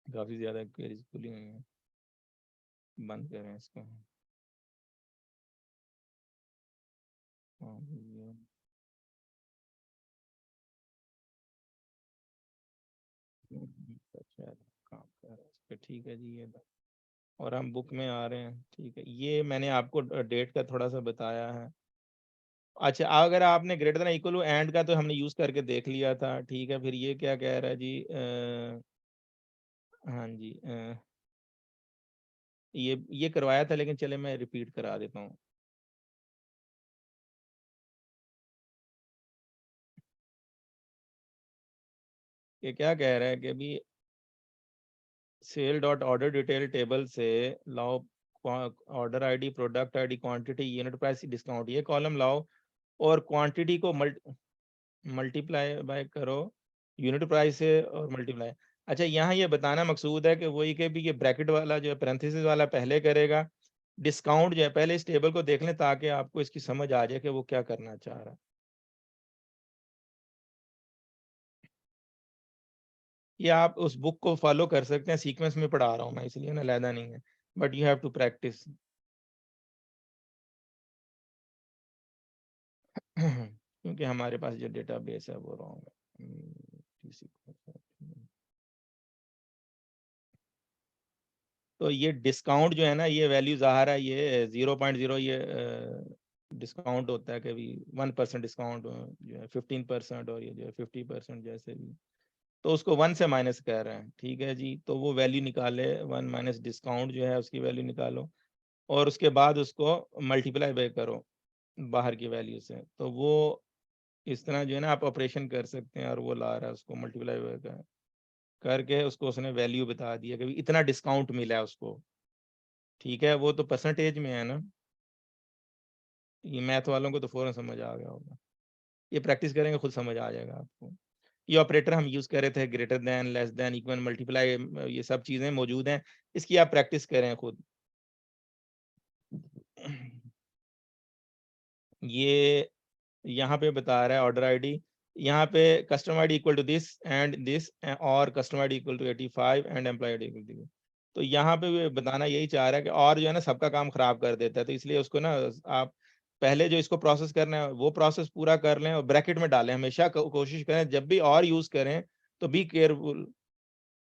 काफी ज्यादा क्वेरीज खुली हुई हैं, बंद करें इसको। हाँ, ये अच्छा काम कर रहा है इस पे, ठीक है जी। ये और हम बुक में आ रहे हैं, ठीक है। ये मैंने आपको डेट का थोड़ा सा बताया है। अच्छा अगर आपने ग्रेटर देन इक्वल एंड का तो हमने यूज करके देख लिया था, ठीक है। फिर ये क्या कह रहा है जी, हाँ जी, ये करवाया था लेकिन चले मैं रिपीट करा देता हूँ। ये क्या कह रहा है कि भी sale dot order detail table से लाओ order ID, product ID, quantity, unit price, discount, ये कॉलम लाओ और क्वांटिटी को मल्टीप्लाई बाय करो यूनिट प्राइस से और मल्टीप्लाई। अच्छा यहाँ ये बताना मकसूद है कि वही के भी ये ब्रैकेट वाला जो है पैरेंथेसिस वाला पहले करेगा, डिस्काउंट जो है पहले इस टेबल को देख लें ताकि आपको इसकी समझ आ जाए कि वो क्या करना चाह रहा है। ये आप उस बुक को फॉलो कर सकते हैं, सीक्वेंस में पढ़ा रहा हूँ मैं इसलिए ना, लहदा नहीं है, but you have to practise. क्योंकि हमारे पास जो डेटाबेस है वो रॉन्ग है। तो ये डिस्काउंट जो है ना ये वैल्यू ज़ाहिर है ये 0.0 ये डिस्काउंट होता है, कभी 1% डिस्काउंट जो है 15% और ये जो है 50% जैसे भी, तो उसको 1 से माइनस कर रहे हैं, ठीक है जी। तो वो वैल्यू निकाले 1 माइनस डिस्काउंट जो है उसकी वैल्यू निकालो और उसके बाद उसको मल्टीप्लाई बाय करो बाहर की वैल्यू से, तो वो इस तरह जो है ना आप ऑपरेशन कर सकते हैं। और वो ला रहा है उसको मल्टीप्लाई बाय करके उसको उसने वैल्यू बता दिया कि इतना डिस्काउंट मिला है उसको, ठीक है। वो तो परसेंटेज में है ना, ये मैथ वालों को तो फौरन समझ आ गया होगा। ये प्रैक्टिस करेंगे खुद समझ आ जाएगा आपको। ये ऑपरेटर हम यूज कर रहे थे, greater than, less then, equal, multiply, ये सब चीजें मौजूद हैं, इसकी आप प्रैक्टिस करें खुद। ये यहाँ पे बता रहा है ऑर्डर आईडी यहाँ पे customer ID equal to this and this, और customer ID equal to 85 and employee ID equal to. तो यहाँ पे भी बताना यही चाह रहा है कि और जो है ना सबका काम खराब कर देता है, तो इसलिए उसको ना आप पहले जो इसको प्रोसेस करना है वो प्रोसेस पूरा कर लें और ब्रैकेट में डालें। हमेशा कोशिश करें जब भी और यूज करें तो बी केयरफुल,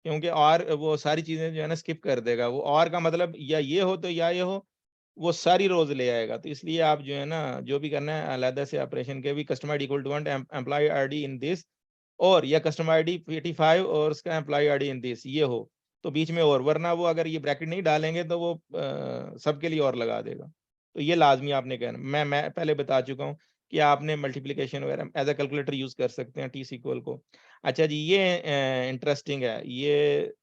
क्योंकि और वो सारी चीजें जो है ना स्किप कर देगा। वो और का मतलब या ये हो तो या ये हो, वो सारी रोज ले आएगा। तो इसलिए आप जो है ना जो भी करना है अलग से ऑपरेशन के भी customer ID equal to employ ID in this, और या कस्टमर आईडी 85 और उसका एम्प्लॉय आईडी इन दिस, ये हो तो बीच में और, वरना वो अगर ये ब्रैकेट नहीं डालेंगे तो वो सबके लिए और लगा देगा। तो ये लाजमी आपने कहना, मैं पहले बता चुका हूँ कि आपने मल्टीप्लिकेशन वगैरह एज अ कैलकुलेटर यूज कर सकते हैं टी सीक्वल को। अच्छा जी, ये इंटरेस्टिंग है, ये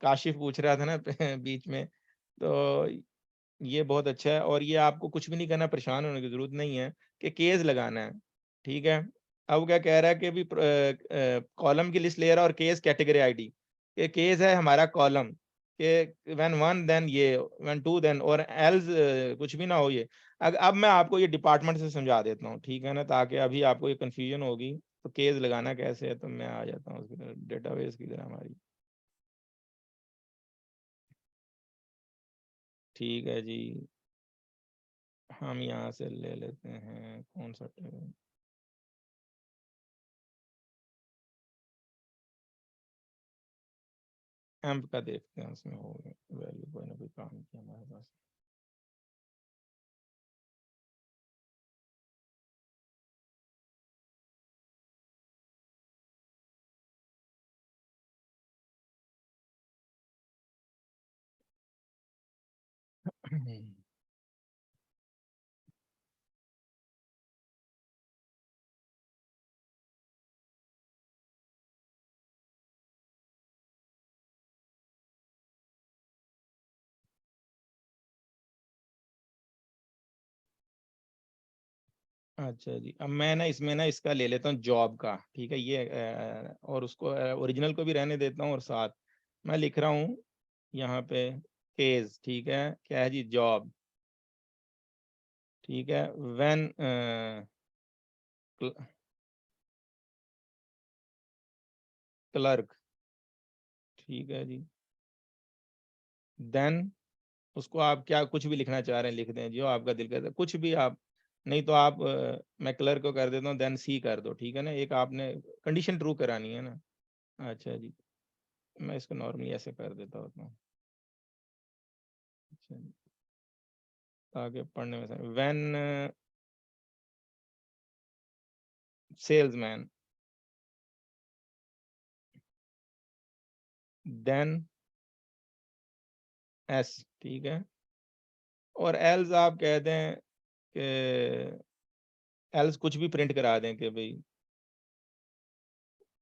काशिफ पूछ रहा था ना बीच में, तो ये बहुत अच्छा है। और ये आपको कुछ भी नहीं करना, परेशान होने की जरूरत नहीं है कि केस लगाना है, ठीक है। अब क्या कह रहा है कि भी कॉलम की लिस्ट ले रहा है और केस कैटेगरी आईडी, के केस है हमारा कॉलम के व्हेन वन देन ये, व्हेन टू देन, और एल्स कुछ भी ना हो ये। अब मैं आपको ये डिपार्टमेंट से समझा देता हूँ, ठीक है ना, ताकि अभी आपको ये कंफ्यूजन होगी तो केस लगाना कैसे है। तो मैं आ जाता हूँ उसकी डेटाबेस की तरह हमारी, ठीक है जी। हम यहाँ से ले लेते हैं कौन सा टेबल, एम्प का देखते हैं, उसमें हो वैल्यू कोई ना कोई काम किया हमारे पास। अच्छा जी, अब मैं ना इसमें ना इसका ले लेता हूँ जॉब का, ठीक है ये और उसको ओरिजिनल को भी रहने देता हूँ, और साथ मैं लिख रहा हूँ यहाँ पे केस, ठीक है, क्या है जी, जॉब, ठीक है, व्हेन क्लर्क, ठीक है जी, देन उसको आप क्या कुछ भी लिखना चाह रहे हैं लिख दें, जो आपका दिल करता है कुछ भी आप, नहीं तो आप मैं क्लर्क को कर देता हूँ, देन सी कर दो, ठीक है ना, एक आपने कंडीशन ट्रू करानी है ना। अच्छा जी, मैं इसको नॉर्मली ऐसे कर देता होता हूँ, अच्छा जी, ताकि पढ़ने में व्हेन सेल्समैन, देन एस, ठीक है, और एल्स आप कह दें कि एल्स कुछ भी प्रिंट करा दें कि भाई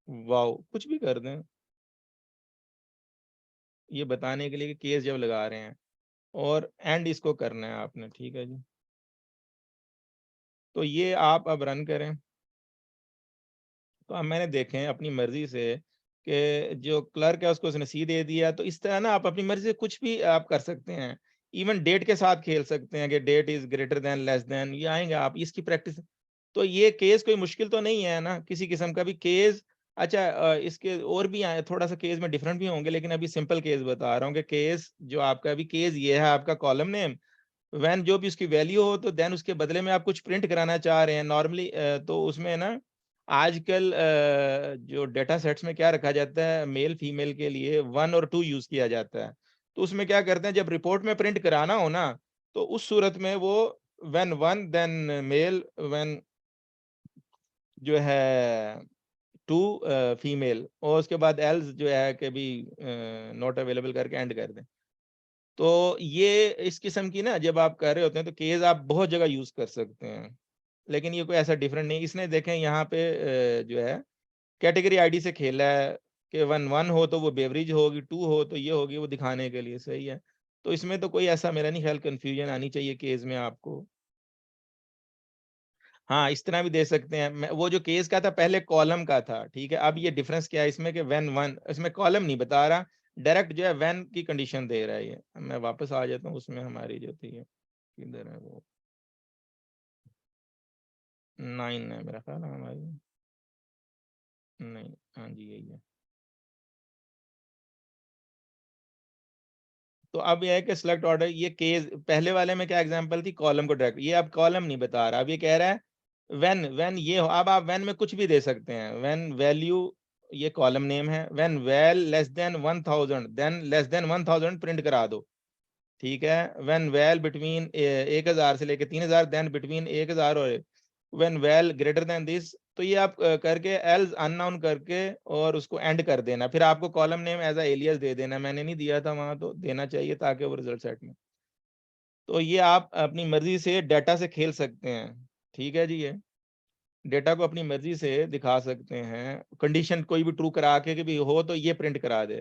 वाओ, कुछ भी कर दें, ये बताने के लिए कि केस जब लगा रहे हैं, और एंड इसको करना है आपने, ठीक है जी। तो ये आप अब रन करें, तो अब मैंने देखें अपनी मर्जी से कि जो क्लर्क है उसको उसने सी दे दिया, तो इस तरह ना आप अपनी मर्जी से कुछ भी आप कर सकते हैं, इवन डेट के साथ खेल सकते हैं कि date is greater than less than, ये आएंगे आप इसकी प्रैक्टिस। तो ये केस कोई मुश्किल तो नहीं है ना किसी किस्म का भी केस। अच्छा इसके और भी आए, थोड़ा सा केस में डिफरेंट भी होंगे, लेकिन अभी सिंपल केस बता रहा हूँ कि केस जो आपका अभी केस ये है आपका कॉलम नेम, व्हेन जो भी उसकी वैल्यू हो, तो देन उसके बदले में आप कुछ प्रिंट कराना चाह रहे हैं नॉर्मली, तो उसमें ना आजकल जो डेटा सेट्स में क्या रखा जाता है, मेल फीमेल के लिए 1 और 2 यूज किया जाता है। तो उसमें क्या करते हैं जब रिपोर्ट में प्रिंट कराना हो ना, तो उस सूरत में वो व्हेन 1 देन मेल, व्हेन जो है 2 फीमेल, और उसके बाद एल्स जो है कि भी नॉट अवेलेबल करके एंड कर दें। तो ये इस किस्म की ना जब आप कर रहे होते हैं तो केस आप बहुत जगह यूज कर सकते हैं, लेकिन ये कोई ऐसा डिफरेंट नहीं। इसने देखें यहाँ पे जो है कैटेगरी आईडी से खेला है कि 1 हो तो वो बेवरेज होगी, 2 हो तो ये होगी, वो दिखाने के लिए सही है। तो इसमें तो कोई ऐसा मेरा नहीं ख्याल कंफ्यूजन आनी चाहिए केस में आपको। हाँ, इस तरह भी दे सकते हैं। वो जो केस का था पहले कॉलम का था, ठीक है, अब ये डिफरेंस क्या है इसमें कि व्हेन 1, इसमें कॉलम नहीं बता रहा, डायरेक्ट जो है व्हेन की कंडीशन दे रहा है ये। मैं वापस आ जाता हूँ उसमें, हमारी जो थी किधर है वो, 9 है मेरा ख्याल है हमारी। नहीं, हाँ जी यही है। तो अब यह है कि सिलेक्ट ऑर्डर, ये केस पहले वाले में क्या एग्जांपल थी, कॉलम को डायरेक्ट, ये अब कॉलम नहीं बता रहा, अब ये कह रहा है व्हेन ये हो, अब आप व्हेन में कुछ भी दे सकते हैं, व्हेन वैल्यू, ये कॉलम नेम है, when val less than 1000 then less than 1000 print करा दो, ठीक है। व्हेन वैल बिटवीन 1000 से लेके 3000 देन बिटवीन 1000 और when val greater than this, तो ये आप करके एल्स अननाउन करके और उसको एंड कर देना, फिर आपको column name as a alias दे देना, मैंने नहीं दिया था वहां, तो देना चाहिए ताकि वो रिजल्ट सेट में। तो ये आप अपनी मर्जी से डाटा से खेल सकते हैं, ठीक है जी। ये डेटा को अपनी मर्जी से दिखा सकते हैं, कंडीशन कोई भी ट्रू करा के कि भी हो तो ये प्रिंट करा दे।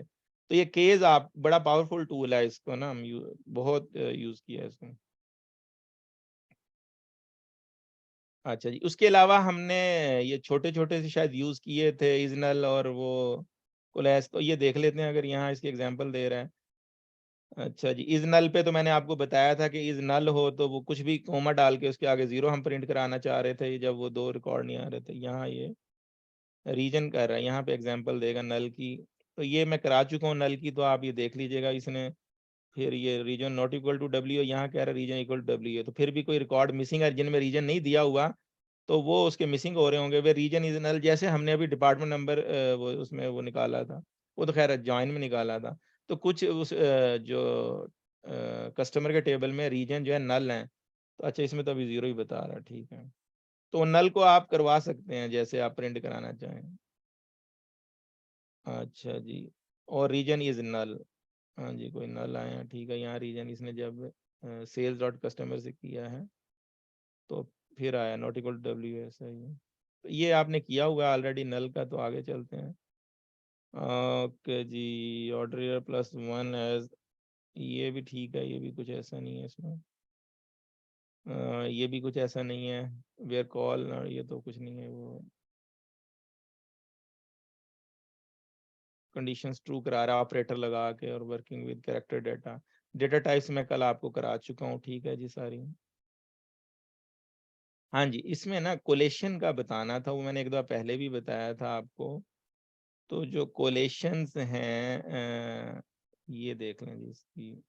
तो ये केस आप बड़ा पावरफुल टूल है, इसको ना हम बहुत यूज किया है इसको। अच्छा जी, उसके अलावा हमने ये छोटे छोटे से शायद यूज किए थे इजनल और वो कोलैस, तो ये देख लेते हैं अगर यहाँ इसकी एग्जांपल दे रहा है। अच्छा जी, इज नल पे तो मैंने आपको बताया था कि इज नल हो तो वो कुछ भी कोमा डाल के उसके आगे जीरो हम प्रिंट कराना चाह रहे थे जब वो दो रिकॉर्ड नहीं आ रहे थे। यहाँ ये रीजन कर रहा है, यहाँ पे एग्जांपल देगा नल की, तो ये मैं करा चुका हूँ नल की, तो आप ये देख लीजिएगा इसने। फिर ये region not equal to W, यहाँ कह रहा है रीजन इक्वल टू डब्ल्यू है, तो फिर भी कोई रिकॉर्ड मिसिंग है जिनमें रीजन नहीं दिया हुआ तो वो उसके मिसिंग हो रहे होंगे। वे रीजन इज नल, जैसे हमने अभी डिपार्टमेंट नंबर वो उसमें वो निकाला था, वो तो खैर जॉइन में निकाला था। तो कुछ उस जो कस्टमर के टेबल में रीजन जो है नल है, तो अच्छा इसमें तो अभी जीरो ही बता रहा है, ठीक है। तो नल को आप करवा सकते हैं जैसे आप प्रिंट कराना चाहें। अच्छा जी, और रीजन इज नल, हाँ जी कोई नल आए हैं, ठीक है। यहाँ रीजन इसने जब सेल्स डॉट कस्टमर से किया है तो फिर आया नॉट इक्वल टू डब्ल्यू, ऐसा ही है। तो ये आपने किया हुआ ऑलरेडी नल का, तो आगे चलते हैं। ओके जी, ऑर्डर प्लस वन एज, ये भी ठीक है, ये भी कुछ ऐसा नहीं है इसमें। ये भी कुछ ऐसा नहीं है, वेयर कॉल, ये तो कुछ नहीं है, वो कंडीशंस ट्रू करा रहा है ऑपरेटर लगा के, और working with character data, data types मैं कल आपको करा चुका हूँ, ठीक है जी सारी। हाँ जी, इसमें ना कोलेशन का बताना था, वो मैंने एक दो पहले भी बताया था आपको। तो जो कोलेशंस हैं ये देख लें जी इसकी,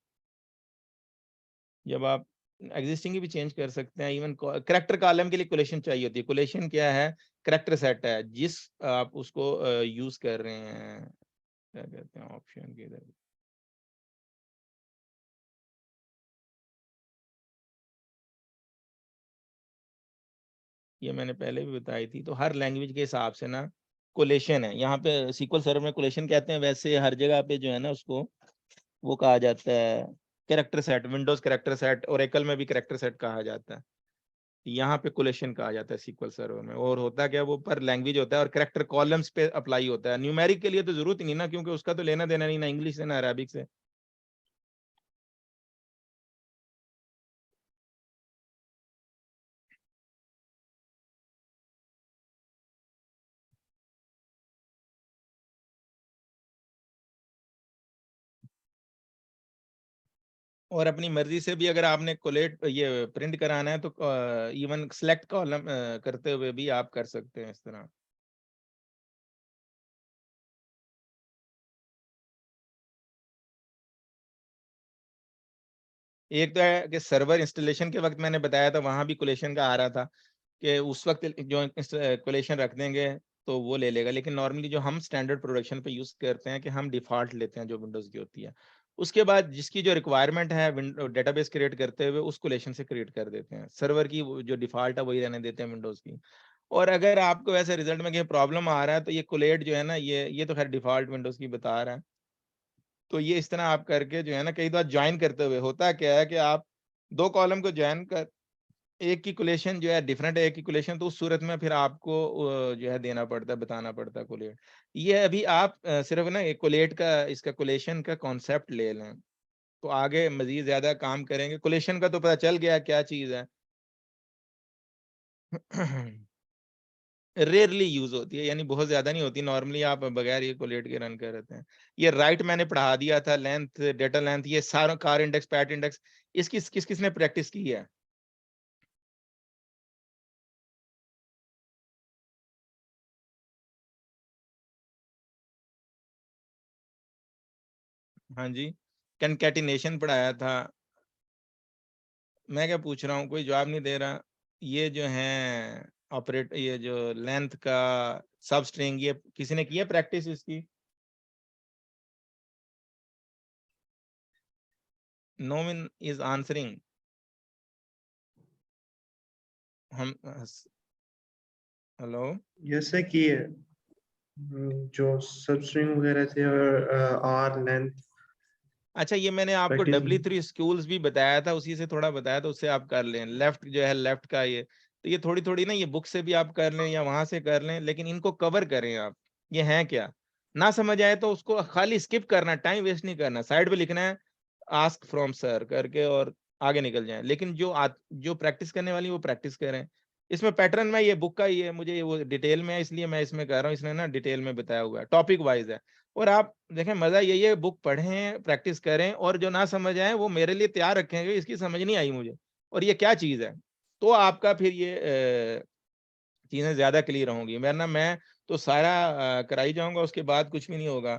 जब आप एग्जिस्टिंग की भी चेंज कर सकते हैं, इवन करेक्टर कॉलम के लिए कोलेशन चाहिए होती है। कोलेशन क्या है, करेक्टर सेट है जिस आप उसको यूज कर रहे हैं, क्या कहते हैं ऑप्शन के इधर, ये मैंने पहले भी बताई थी। तो हर लैंग्वेज के हिसाब से ना कोलेशन है, यहाँ पे सीक्वल सर्वर में कोलेशन कहते हैं, वैसे हर जगह पे जो है ना उसको वो कहा जाता है character set, Windows character set, Oracle में भी कैरेक्टर सेट कहा जाता है, यहाँ पे कोलेशन कहा जाता है सीक्वल सर्वर में। और होता क्या, वो पर लैंग्वेज होता है और कैरेक्टर कॉलम्स पे अप्लाई होता है। न्यूमेरिक के लिए तो जरूरत ही नहीं ना, क्योंकि उसका तो लेना देना नहीं ना इंग्लिश से ना अरेबिक से। और अपनी मर्जी से भी अगर आपने कोलेट ये प्रिंट कराना है तो इवन सेलेक्ट कॉलम करते हुए भी आप कर सकते हैं इस तरह। एक तो है कि सर्वर इंस्टॉलेशन के वक्त मैंने बताया था, वहां भी कोलेशन का आ रहा था कि उस वक्त जो कोलेशन रख देंगे तो वो ले लेगा, लेकिन नॉर्मली जो हम स्टैंडर्ड प्रोडक्शन पे यूज करते हैं कि हम डिफॉल्ट लेते हैं जो विंडोज की होती है। उसके बाद जिसकी जो रिक्वायरमेंट है डेटाबेस क्रिएट करते हुए उस कोलेशन से क्रिएट कर देते हैं, सर्वर की जो डिफॉल्ट है वही रहने देते हैं विंडोज की। और अगर आपको वैसे रिजल्ट में कहीं प्रॉब्लम आ रहा है तो ये कोलेट जो है ना, ये तो खैर डिफॉल्ट विंडोज की बता रहा है। तो ये इस तरह आप करके जो है ना, कई बार ज्वाइन करते हुए होता क्या है कि आप दो कॉलम को ज्वाइन कर, एक की कोलेशन जो है डिफरेंट है एक की कोलेशन, तो उस सूरत में फिर आपको जो है देना पड़ता है, बताना पड़ता है कोलेट। ये अभी आप सिर्फ ना एक कोलेट का इसका कोलेशन का कॉन्सेप्ट ले लें तो आगे मजीद ज्यादा काम करेंगे। कोलेशन का तो पता चल गया क्या चीज है। रेयरली यूज होती है, यानी बहुत ज्यादा नहीं होती, नॉर्मली आप बगैर ये कोलेट के रन कर रहे हैं। ये राइट मैंने पढ़ा दिया था, लेंथ, डेटा लेंथ, ये सारा कार इंडेक्स, पैट इंडेक्स, इसकी किसने प्रैक्टिस की है। हाँ जी, कंकैटिनेशन पढ़ाया था। मैं क्या पूछ रहा हूँ, कोई जवाब नहीं दे रहा। ये जो है ऑपरेट, ये जो लेंथ का सब स्ट्रिंग, ये किसी ने किया प्रैक्टिस इसकी? No one is answering. हम हेलो, जैसे कि जो सब स्ट्रिंग वगैरह थे और आर लेंथ अच्छा ये मैंने आपको Practice W3 स्कूल्स भी बताया था, उसी से थोड़ा बताया था, उससे आप कर लें। लेफ्ट जो है लेफ्ट का ये, तो ये थोड़ी थोड़ी ना, ये बुक से भी आप कर लें या वहां से कर लें, लेकिन इनको कवर करें आप। ये है क्या, ना समझ आए तो उसको खाली स्किप करना, टाइम वेस्ट नहीं करना, साइड पे लिखना है आस्क फ्रॉम सर करके और आगे निकल जाए। लेकिन जो प्रैक्टिस करने वाली वो प्रैक्टिस करें। इसमें पैटर्न में ये बुक का ही है, मुझे वो डिटेल में है इसलिए मैं इसमें कर रहा हूँ, इसने ना डिटेल में बताया हुआ है, टॉपिक वाइज है। और आप देखें, मजा यही है, बुक पढ़ें, प्रैक्टिस करें, और जो ना समझ आए वो मेरे लिए तैयार रखेंगे, इसकी समझ नहीं आई मुझे और ये क्या चीज है, तो आपका फिर ये चीजें ज्यादा क्लियर होंगी। वरना मैं तो सारा कराई जाऊंगा, उसके बाद कुछ भी नहीं होगा।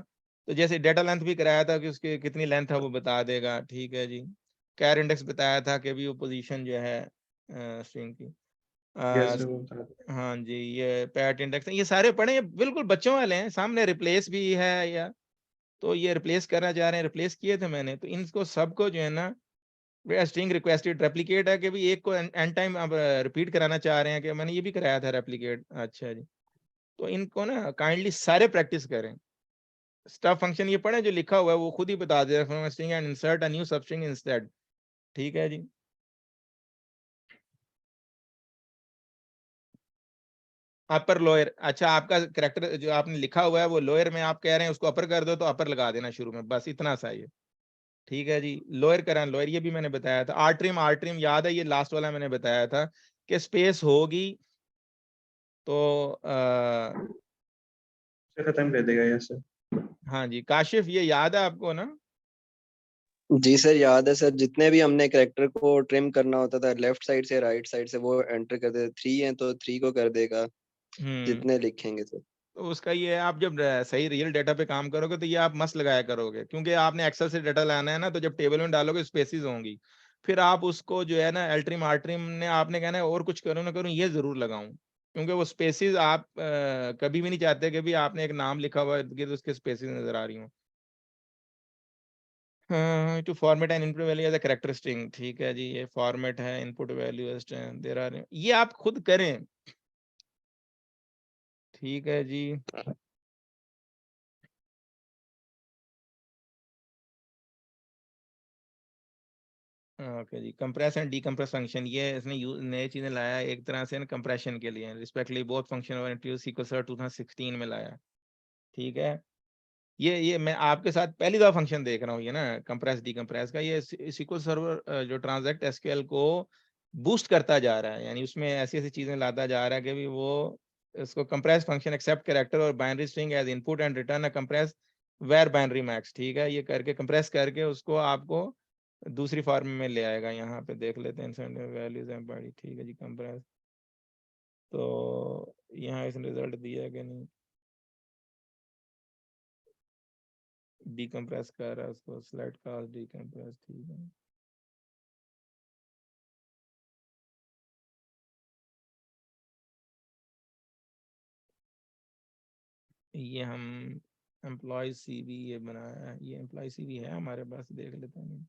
तो जैसे डेटा लेंथ भी कराया था कि उसकी कितनी लेंथ है वो बता देगा, ठीक है जी। कैर इंडेक्स बताया था कि भी वो पोजीशन जो है स्ट्रिंग की। कैसे होता है। हाँ जी, ये पैट इंडेक्स, ये सारे पढ़े, ये बिल्कुल बच्चों वाले हैं। सामने रिप्लेस भी है, या तो ये रिप्लेस करना चाह रहे हैं, रिप्लेस किए थे मैंने, तो इनको सबको जो है ना, स्ट्रिंग रिक्वेस्टेड रेप्लिकेट है कि भी एक को एंड टाइम अब रिपीट कराना चाह रहे हैं, कि मैंने ये भी कराया था रेप्लिकेट। अच्छा जी, तो इनको ना काइंडली सारे प्रैक्टिस करें। स्टफ फंक्शन ये पढ़े, जो लिखा हुआ है वो खुद ही बता दे रहा है, string and insert a new substring instead. ठीक है जी। अपर लोअर, अच्छा आपका करेक्टर जो आपने लिखा हुआ है वो लोअर में आप कह रहे हैं उसको अपर कर दो, तो अपर लगा देना शुरू में, बस इतना सा ही है। ठीक है जी, लोअर करें, लोअर ये भी मैंने बताया था। आर्ट्रिम याद है, ये लास्ट वाला मैंने बताया था कि स्पेस होगी तो खत्म कर देगा ऐसे। हाँ जी, काशिफ ये याद है आपको ना? जी सर याद है सर, जितने भी हमने करेक्टर को ट्रिम करना होता था लेफ्ट साइड से राइट साइड से वो एंटर करते थे। 3 है तो 3 को कर देगा हम्म, जितने लिखेंगे सर। तो उसका ये है, आप जब सही रियल डेटा पे काम करोगे तो ये आप मस्त लगाया करोगे, क्योंकि आपने एक्सेल से डाटा लाना है ना, तो जब टेबल में डालोगे स्पेसिस होंगी, फिर आप उसको जो है ना एल्ट्रिम आर्ट्रिम ने आपने कहना है और कुछ करूँ ना करूँ, ये जरूर लगाऊं, क्योंकि वो स्पेसिस आप कभी भी नहीं चाहते कि भी आपने एक नाम लिखा हुआ है कि तो उसके स्पेसिस नजर आ रही हूँ। To format and input value as a character string, ठीक है जी, ये फॉर्मेट है, input value as there are, ये आप खुद करें। ठीक है जी। ओके जी, कंप्रेस एंड डीकंप्रेस फंक्शन, ये इसने नई चीजें लाया है एक तरह से ना कंप्रेशन के लिए, रिस्पेक्टली बोथ फंक्शन और इंट्रोड्यूस SQL सर्वर 2016 में लाया। ठीक है, ये मैं आपके साथ पहली दफा फंक्शन देख रहा हूँ, ये ना कंप्रेस डीकंप्रेस का, ये SQL सर्वर जो ट्रांजैक्ट SQL को बूस्ट करता जा रहा है, यानी उसमें ऐसी ऐसी चीजें लाता जा रहा है कि भी वो इसको कंप्रेस फंक्शन एक्सेप्ट कैरेक्टर और binary string as input and return a compress varbinary max. ठीक है, ये करके कंप्रेस करके उसको आपको दूसरी फॉर्म में ले आएगा। यहाँ पे देख लेते हैं वैल्यूज एंड बड़ी, ठीक है जी, कंप्रेस, तो यहाँ इसने रिजल्ट दिया है कि नहीं, डीकंप्रेस कर रहा है उसको, सेलेक्ट कास्ट डीकंप्रेस, ठीक है। ये हम एम्प्लॉय CV ये बनाया है, ये एम्प्लॉय CV है हमारे पास, देख लेते हैं।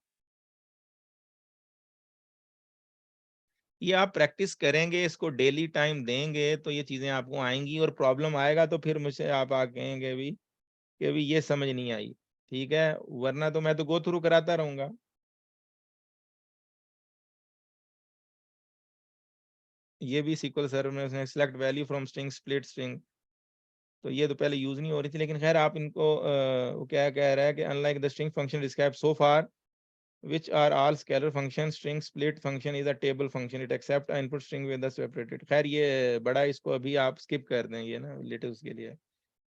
ये आप प्रैक्टिस करेंगे, इसको डेली टाइम देंगे तो ये चीजें आपको आएंगी, और प्रॉब्लम आएगा तो फिर मुझसे आप आ कहेंगे भी कि भी ये समझ नहीं आई। ठीक है, वरना तो मैं तो गो थ्रू कराता रहूंगा। ये भी SQL सर्वर में उसने select value from string split string, तो ये तो पहले यूज नहीं हो रही थी, लेकिन खैर आप इनको वो क्या कह रहा है कि unlike the string function described so far which are all scalar functions, string split function is a table function, it accept an input string with the separated। खैर ये बड़ा, इसको अभी आप स्किप कर दें, ये ना रिलेटिव्स के लिए,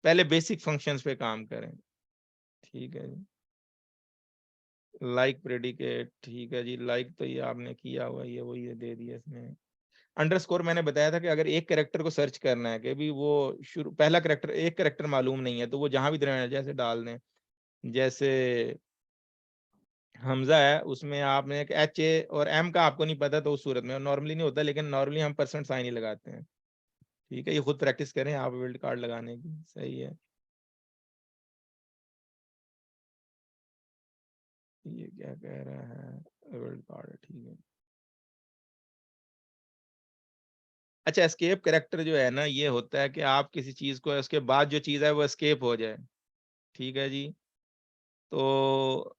पहले बेसिक फंक्शंस पे काम करें। ठीक है जी, लाइक प्रेडिकेट, ठीक है जी, लाइक तो ये आपने किया हुआ, ये वो ये दे दिया इसने। अंडरस्कोर मैंने बताया था कि अगर एक कैरेक्टर को सर्च करना है कि भी वो शुरू पहला कैरेक्टर, एक कैरेक्टर मालूम नहीं है, तो वो जहां भी देना है जैसे डाल दें, जैसे हमजा है, उसमें आपने एक एच ए और एम का आपको नहीं पता, तो उस सूरत में नॉर्मली नहीं होता, लेकिन नॉर्मली हम परसेंट साइन ही लगाते हैं। ठीक है, ये खुद प्रैक्टिस करें आप विल्ड कार्ड लगाने की। सही है, ये क्या कह रहा है, विल्ड कार्ड, ठीक है। अच्छा, एस्केप कैरेक्टर जो है ना, ये होता है कि आप किसी चीज को, उसके बाद जो चीज है वो एस्केप हो जाए। ठीक है जी। तो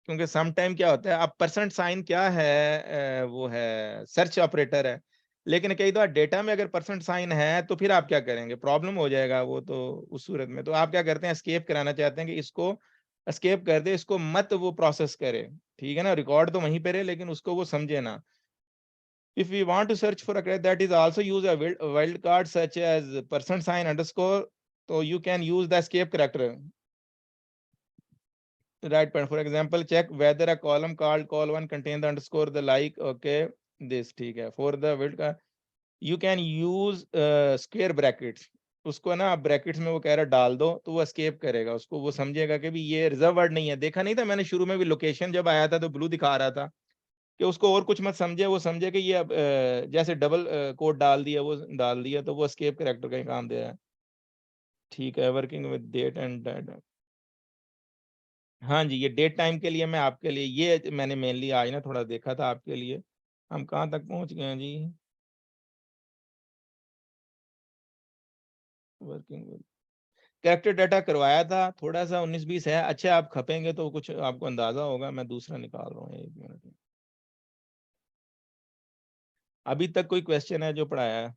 क्योंकि सम टाइम क्या होता है, अब परसेंट साइन क्या है, वो है सर्च ऑपरेटर है, लेकिन कई बार डेटा में अगर परसेंट साइन है तो फिर आप क्या करेंगे, प्रॉब्लम हो जाएगा वो। तो उस सूरत में तो आप क्या करते हैं, एस्केप कराना चाहते हैं कि इसको एस्केप कर दे, इसको मत वो प्रोसेस करे। ठीक है ना, रिकॉर्ड तो वहीं पर है लेकिन उसको वो समझे ना। If we want to search for a character that is also use a wild card such as percent sign underscore, so you can use the escape character. Right point. For example, check whether a column called col1 contains the underscore the like. Okay, this ठीक है. For the wild card, you can use square brackets. उसको ना brackets में वो कह रहा डाल दो तो वो एस्केप करेगा, उसको वो समझेगा कि भी ये रिजर्व वर्ड नहीं है। देखा नहीं था मैंने शुरू में भी, लोकेशन जब आया था तो ब्लू दिखा रहा था कि उसको और कुछ मत समझे, वो समझे कि ये अब जैसे डबल कोड डाल दिया, वो डाल दिया, तो वो एस्केप कैरेक्टर का ही काम दे रहा है। ठीक है, working with date and date. हाँ जी, ये डेट टाइम के लिए मैं आपके लिए ये मैंने मेनली आज ना थोड़ा देखा था आपके लिए। हम कहाँ तक पहुंच गए हैं जी, वर्किंग विद कैरेक्टर डाटा करवाया था, थोड़ा सा 19-20 है। अच्छा, आप खपेंगे तो कुछ आपको अंदाजा होगा, मैं दूसरा निकाल रहा हूँ, 1 मिनट में। अभी तक कोई क्वेश्चन है जो पढ़ाया है?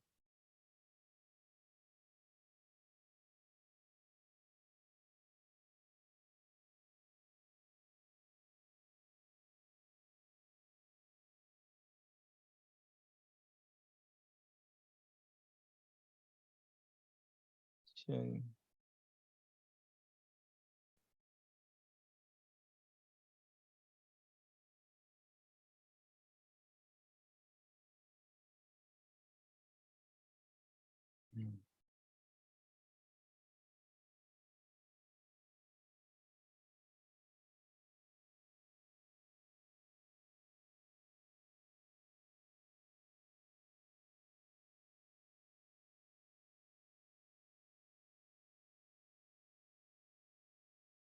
अच्छा जी।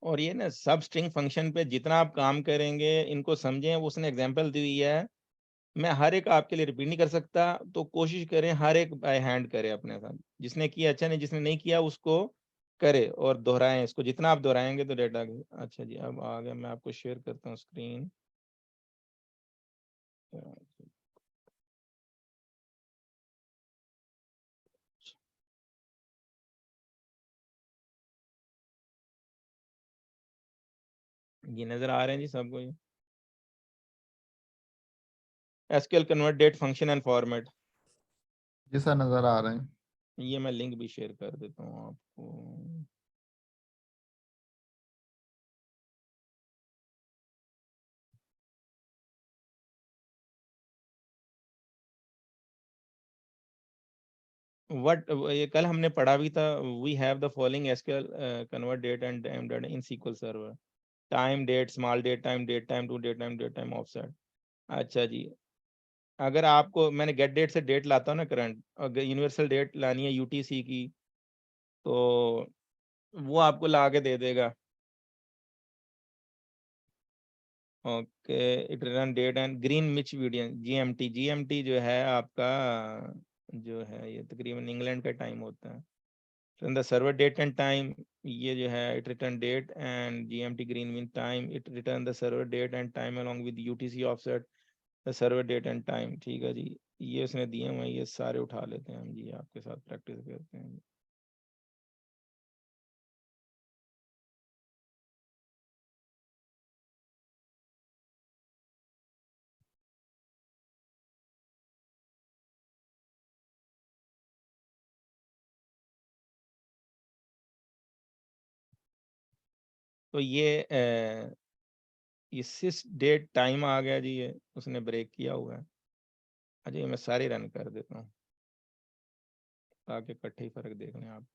और ये ना सब स्ट्रिंग फंक्शन पे जितना आप काम करेंगे, इनको समझें, वो उसने एग्जांपल दी हुई है। मैं हर एक आपके लिए रिपीट नहीं कर सकता, तो कोशिश करें हर एक बाय हैंड करें अपने साथ। जिसने किया अच्छा, नहीं जिसने नहीं किया उसको करे और दोहराएं इसको, जितना आप दोहराएंगे तो डेटा। अच्छा जी, अब आ गया, मैं आपको शेयर करता हूँ स्क्रीन। ये नजर आ रहे हैं जी सबको? ये SQL convert date function and format, जी सर, नजर आ रहे हैं। ये मैं लिंक भी शेयर कर देता हूँ आपको। व्हाट ये कल हमने पढ़ा भी था। We have the following SQL convert date and time data in SQL server. Time date, small date time to date time offset. अच्छा जी, अगर आपको मैंने गेट डेट से डेट लाता हूँ ना करंट, अगर यूनिवर्सल डेट लानी है यूटीसी की, तो वो आपको ला के दे देगा। Okay, it return date and Greenwich video GMT. GMT जो है आपका, जो है ये तकरीबन इंग्लैंड का टाइम होता है। Then the server date and time, ये जो है it return date and GMT green mean time, it return the server date and time along with UTC offset the server date and time। ठीक है जी, ये उसने दिए हुए हैं, ये सारे उठा लेते हैं हम जी, आपके साथ प्रैक्टिस करते हैं। तो ये सिस डेट टाइम आ गया जी, ये उसने ब्रेक किया हुआ है। अच्छा, ये मैं सारे रन कर देता हूँ ताकि इकट्ठे ही फर्क देख लें आप।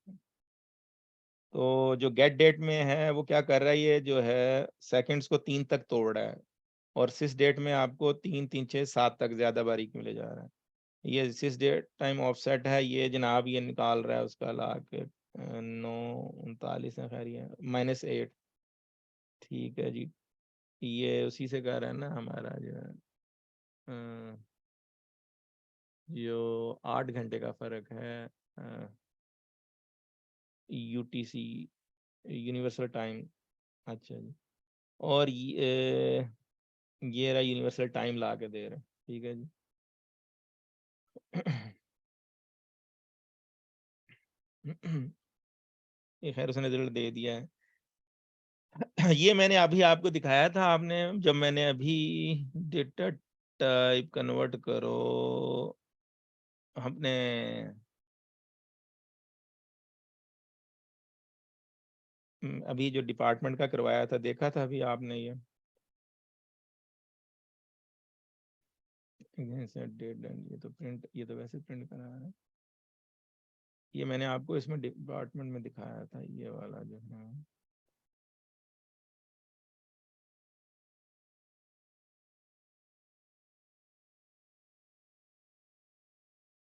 तो जो गेट डेट में है वो क्या कर रहा है, ये जो है सेकंड्स को 3 तक तोड़ रहा है। और सिस डेट में आपको 3 3 6 7 तक ज्यादा बारीक मिले जा रहा है। ये सिस डेट टाइम ऑफसेट है, ये जनाब ये निकाल रहा है उसका ला के 9:39 है, खैर ये -8, ठीक है जी। ये उसी से कह रहा है ना हमारा जो है जो 8 घंटे का फर्क है यूटीसी यूनिवर्सल टाइम। अच्छा जी, और ये रहा यूनिवर्सल टाइम ला के दे रहा है, ठीक है जी। ये खैर उसने रिजल्ट दे दिया है। ये मैंने अभी आपको दिखाया था, आपने जब मैंने अभी डेटा टाइप कन्वर्ट करो हमने अभी जो डिपार्टमेंट का करवाया था, देखा था अभी आपने ये डेट, ये तो प्रिंट, ये तो वैसे प्रिंट करा है। ये मैंने आपको इसमें डिपार्टमेंट में दिखाया था, ये वाला जो है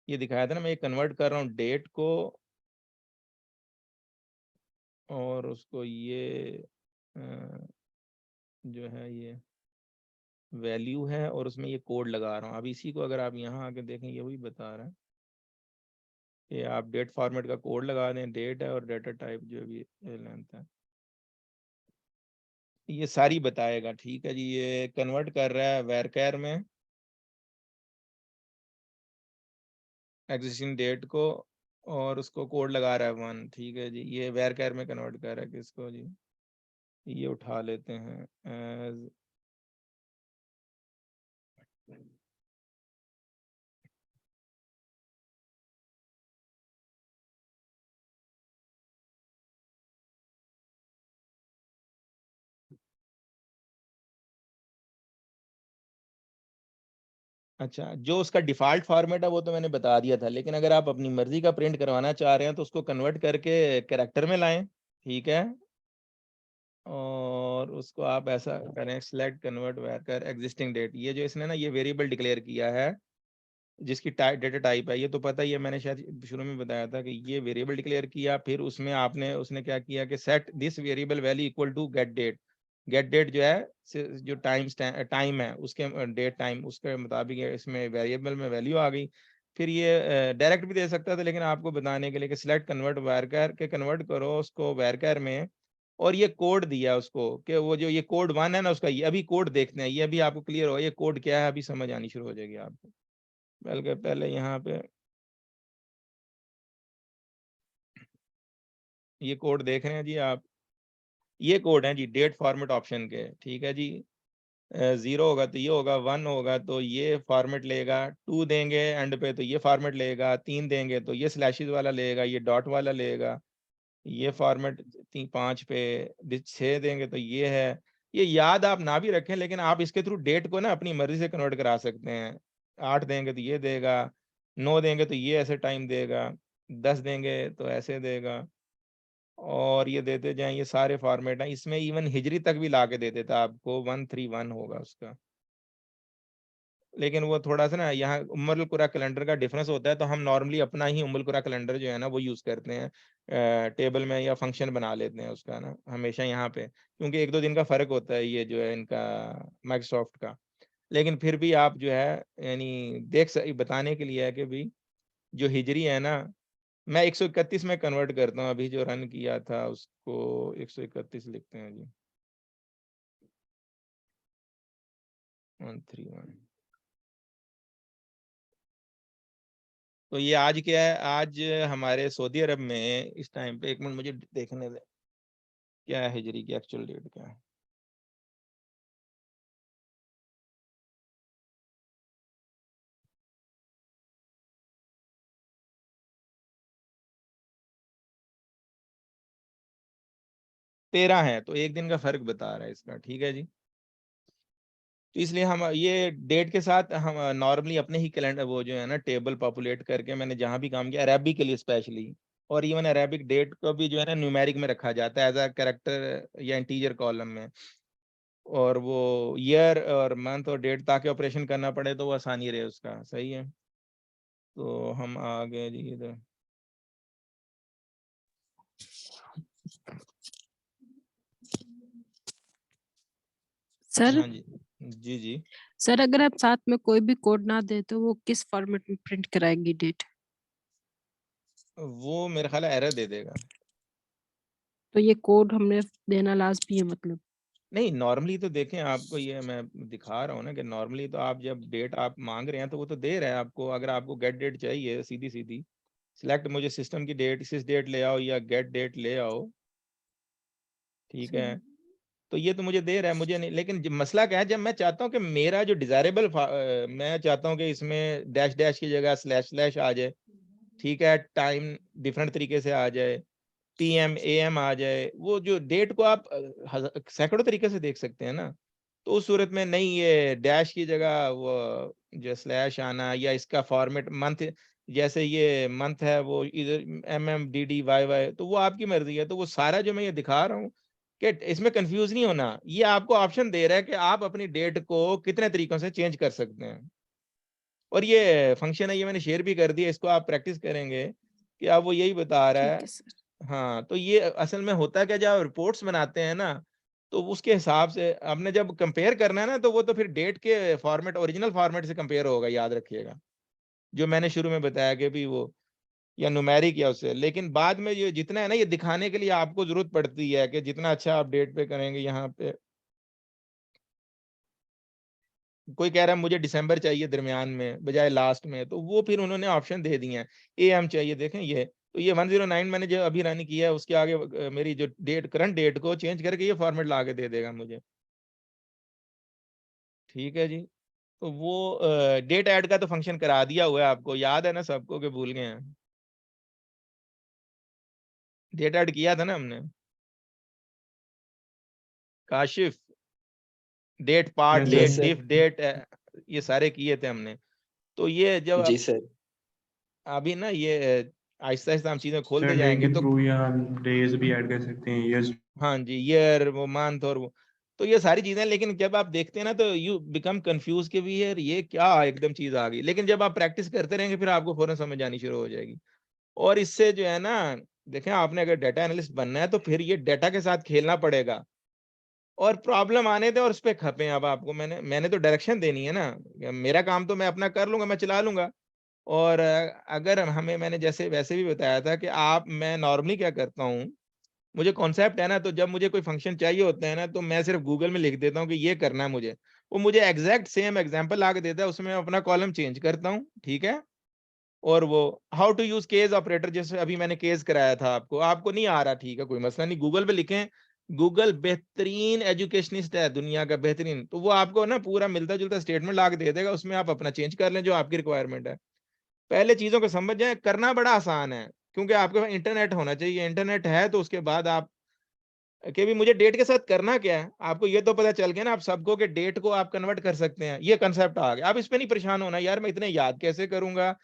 ये दिखाया था ना, मैं ये कन्वर्ट कर रहा हूँ डेट को और उसको ये जो है ये वैल्यू है और उसमें ये कोड लगा रहा हूँ। अब इसी को अगर आप यहाँ आके देखें, ये वही बता रहा है कि आप डेट फॉर्मेट का कोड लगा दें, डेट है और डेटा टाइप जो भी लेंथ है, ये सारी बताएगा, ठीक है जी। ये कन्वर्ट कर रहा है वैरकैर में एग्जिस्टिंग डेट को और उसको कोड लगा रहा है 1, ठीक है जी। ये वैरकैर में कन्वर्ट कर रहा है किसको जी, ये उठा लेते हैं एज अच्छा, जो उसका डिफ़ॉल्ट फॉर्मेट है वो तो मैंने बता दिया था, लेकिन अगर आप अपनी मर्ज़ी का प्रिंट करवाना चाह रहे हैं तो उसको कन्वर्ट करके कैरेक्टर में लाएँ, ठीक है? और उसको आप ऐसा करें सिलेक्ट कन्वर्ट वैरकर एग्जिस्टिंग डेट, ये जो इसने ना ये वेरिएबल डिक्लेयर किया है जिसकी डेटा टाइप है, ये तो पता ही है, मैंने शायद शुरू में बताया था कि ये वेरिएबल डिक्लेयर किया, फिर उसमें उसने क्या किया कि set this variable value equal to get date जो है जो टाइम है उसके डेट टाइम उसके मुताबिक इसमें वेरिएबल में वैल्यू आ गई। फिर ये डायरेक्ट भी दे सकता था, लेकिन आपको बताने के लिए कि सिलेक्ट कन्वर्ट वारकर के कन्वर्ट करो उसको वारकर में, और ये कोड दिया उसको कि वो जो ये कोड 1 है ना उसका, ये अभी कोड देखते हैं, ये अभी आपको क्लियर हो ये कोड क्या है, अभी समझ आनी शुरू हो जाएगी आपको। बल्कि पहले यहाँ पे ये कोड देख रहे हैं जी आप, ये कोड है जी डेट फॉर्मेट ऑप्शन के, ठीक है जी। 0 होगा तो ये होगा, 1 होगा तो ये फॉर्मेट लेगा, 2 देंगे एंड पे तो ये फॉर्मेट लेगा, 3 देंगे तो ये स्लैशेस वाला लेगा, ये डॉट वाला लेगा, ये फॉर्मेट 5 पे 6 देंगे तो ये है। ये याद आप ना भी रखें, लेकिन आप इसके थ्रू डेट को ना अपनी मर्जी से कन्वर्ट करा सकते हैं। 8 देंगे तो ये देगा, 9 देंगे तो ये ऐसे टाइम देगा, 10 देंगे तो ऐसे देगा, और ये देते जाएं, ये सारे फॉर्मेट हैं। इसमें इवन हिजरी तक भी ला के दे देता आपको, 131 होगा उसका। लेकिन वो थोड़ा सा ना यहाँ उम्मुल कुरा कैलेंडर का डिफरेंस होता है, तो हम नॉर्मली अपना ही उम्मुल कुरा कैलेंडर जो है ना वो यूज़ करते हैं, टेबल में या फंक्शन बना लेते हैं उसका ना हमेशा यहाँ पे, क्योंकि 1-2 दिन का फ़र्क होता है ये जो है इनका माइक्रोसॉफ्ट का। लेकिन फिर भी आप जो है यानी बताने के लिए है कि भाई जो हिजरी है ना, मैं 131 में कन्वर्ट करता हूँ, अभी जो रन किया था उसको 131 लिखते हैं जी, 131। तो ये आज क्या है, आज हमारे सऊदी अरब में इस टाइम पे, 1 मिनट मुझे देखने दे क्या है हिजरी की एक्चुअल डेट क्या है। तेरह है, तो 1 दिन का फर्क बता रहा है इसका, ठीक है जी। तो इसलिए हम ये डेट के साथ हम नॉर्मली अपने ही कैलेंडर वो जो है ना टेबल पॉपुलेट करके, मैंने जहाँ भी काम किया अरबिक के लिए स्पेशली, और इवन अरबिक डेट को भी जो है ना न्यूमेरिक में रखा जाता है एज अ कैरेक्टर या इंटीजर कॉलम में। और वो ईयर और मंथ और डेट ताकि ऑपरेशन करना पड़े तो वो आसानी रहे उसका। सही है, तो हम आ गए जी इधर। सर हाँ जी जी जी। सर अगर आप साथ में कोई भी कोड ना दे तो वो किस फॉर्मेट में प्रिंट कराएंगी डेट? वो मेरे ख्याल है एरर दे देगा। तो ये कोड हमने देना लाजमी है मतलब? नहीं, नॉर्मली तो देखें, आपको ये मैं दिखा रहा हूँ ना कि नॉर्मली तो आप जब डेट आप मांग रहे हैं तो वो तो दे रहा है आपको। अगर आपको गेट डेट चाहिए, सीधी सीधी सिलेक्ट मुझे सिस्टम की डेट, इस डेट ले आओ या गेट डेट ले आओ, ठीक है, तो ये तो मुझे दे रहा है, मुझे नहीं। लेकिन मसला क्या है, जब मैं चाहता हूँ कि मेरा जो डिजायरेबल, मैं चाहता हूँ कि इसमें डैश डैश की जगह स्लैश स्लैश आ जाए, ठीक है, टाइम डिफरेंट तरीके से आ जाए, PM AM आ जाए, वो जो डेट को आप सैकड़ों तरीके से देख सकते हैं ना। तो उस सूरत में नहीं, ये डैश की जगह वो जो स्लैश आना, या इसका फॉर्मेट मंथ, जैसे ये मंथ है वो इधर MMDDYY, तो वो आपकी मर्जी है। तो वो सारा जो मैं ये दिखा रहा हूँ कि इसमें कंफ्यूज नहीं होना, ये आपको ऑप्शन दे रहा है कि आप अपनी डेट को कितने तरीकों से चेंज कर सकते हैं। और ये फंक्शन है, ये मैंने शेयर भी कर दिया, इसको आप प्रैक्टिस करेंगे कि आप, वो यही बता रहा ठीक है। है सर। हाँ, तो ये असल में होता है कि जब रिपोर्ट्स बनाते हैं ना, तो उसके हिसाब से आपने जब कंपेयर करना है ना, तो वो तो फिर डेट के फॉर्मेट, ओरिजिनल फॉर्मेट से कंपेयर होगा, याद रखिएगा, जो मैंने शुरू में बताया कि भी वो या न्यूमेरिक या उससे। लेकिन बाद में ये जितना है ना, ये दिखाने के लिए आपको जरूरत पड़ती है कि जितना अच्छा आप डेट पे करेंगे। यहाँ पे कोई कह रहा है मुझे दिसंबर चाहिए दरमियान में बजाय लास्ट में, तो वो फिर उन्होंने ऑप्शन दे दिए हैं। AM चाहिए, देखें ये, तो ये 109 मैंने जो अभी रन किया है उसके आगे मेरी जो डेट, करंट डेट को चेंज करके ये फॉर्मेट ला के दे देगा मुझे। ठीक है जी। तो वो डेट ऐड का तो फंक्शन करा दिया हुआ है, आपको याद है ना सबको, के भूल गए हैं? डेट ऐड किया था ना हमने, Kashif, date part, yes yes date sir. Sir. Diff date, ये सारे किए थे हमने। तो ये जब जी सर। अभी ना ये आहिस्ता आहिस्ता हम चीजें खोलते सर डे जाएंगे के तो। थ्रू या डेज भी ऐड कर सकते हैं, यस। हाँ जी, ईयर, वो मंथ और वो, तो ये सारी चीजें। लेकिन जब आप देखते हैं ना, तो यू बिकम कंफ्यूज कि भी यार ये क्या एकदम चीज आ गई। लेकिन जब आप प्रैक्टिस करते रहेंगे फिर आपको फौरन समझ आनी शुरू हो जाएगी। और इससे जो है ना, देखें, आपने अगर डाटा एनालिस्ट बनना है तो फिर ये डाटा के साथ खेलना पड़ेगा, और प्रॉब्लम आने दें और उस पर खपें। अब आपको मैंने तो डायरेक्शन देनी है ना, मेरा काम तो मैं अपना कर लूंगा, मैं चला लूंगा। और अगर हमें, मैंने जैसे वैसे भी बताया था कि आप, मैं नॉर्मली क्या करता हूँ, मुझे कॉन्सेप्ट है ना, तो जब मुझे कोई फंक्शन चाहिए होता है ना, तो मैं सिर्फ गूगल में लिख देता हूँ कि ये करना है मुझे, वो मुझे एग्जैक्ट सेम एग्जांपल ला के देता है, उसमें अपना कॉलम चेंज करता हूँ, ठीक है। और वो how to use case operator, जैसे अभी मैंने केस कराया था आपको, आपको नहीं आ रहा, ठीक है, कोई मसला नहीं, गूगल पे लिखें। गूगल बेहतरीन एजुकेशनिस्ट है, दुनिया का बेहतरीन, तो वो आपको ना पूरा मिलता जुलता स्टेटमेंट ला के दे देगा, उसमें आप अपना चेंज कर लें जो आपकी रिक्वायरमेंट है। पहले चीजों को समझ जाए, करना बड़ा आसान है, क्योंकि आपके पास इंटरनेट होना चाहिए। इंटरनेट है तो उसके बाद आप, कि भी मुझे डेट के साथ करना क्या है, आपको ये तो पता चल गया ना, आप सबको के डेट को आप कन्वर्ट कर सकते हैं, ये कंसेप्ट आ गया। आप इस पे नहीं परेशान होना यार मैं इतने याद कैसे करूंगा,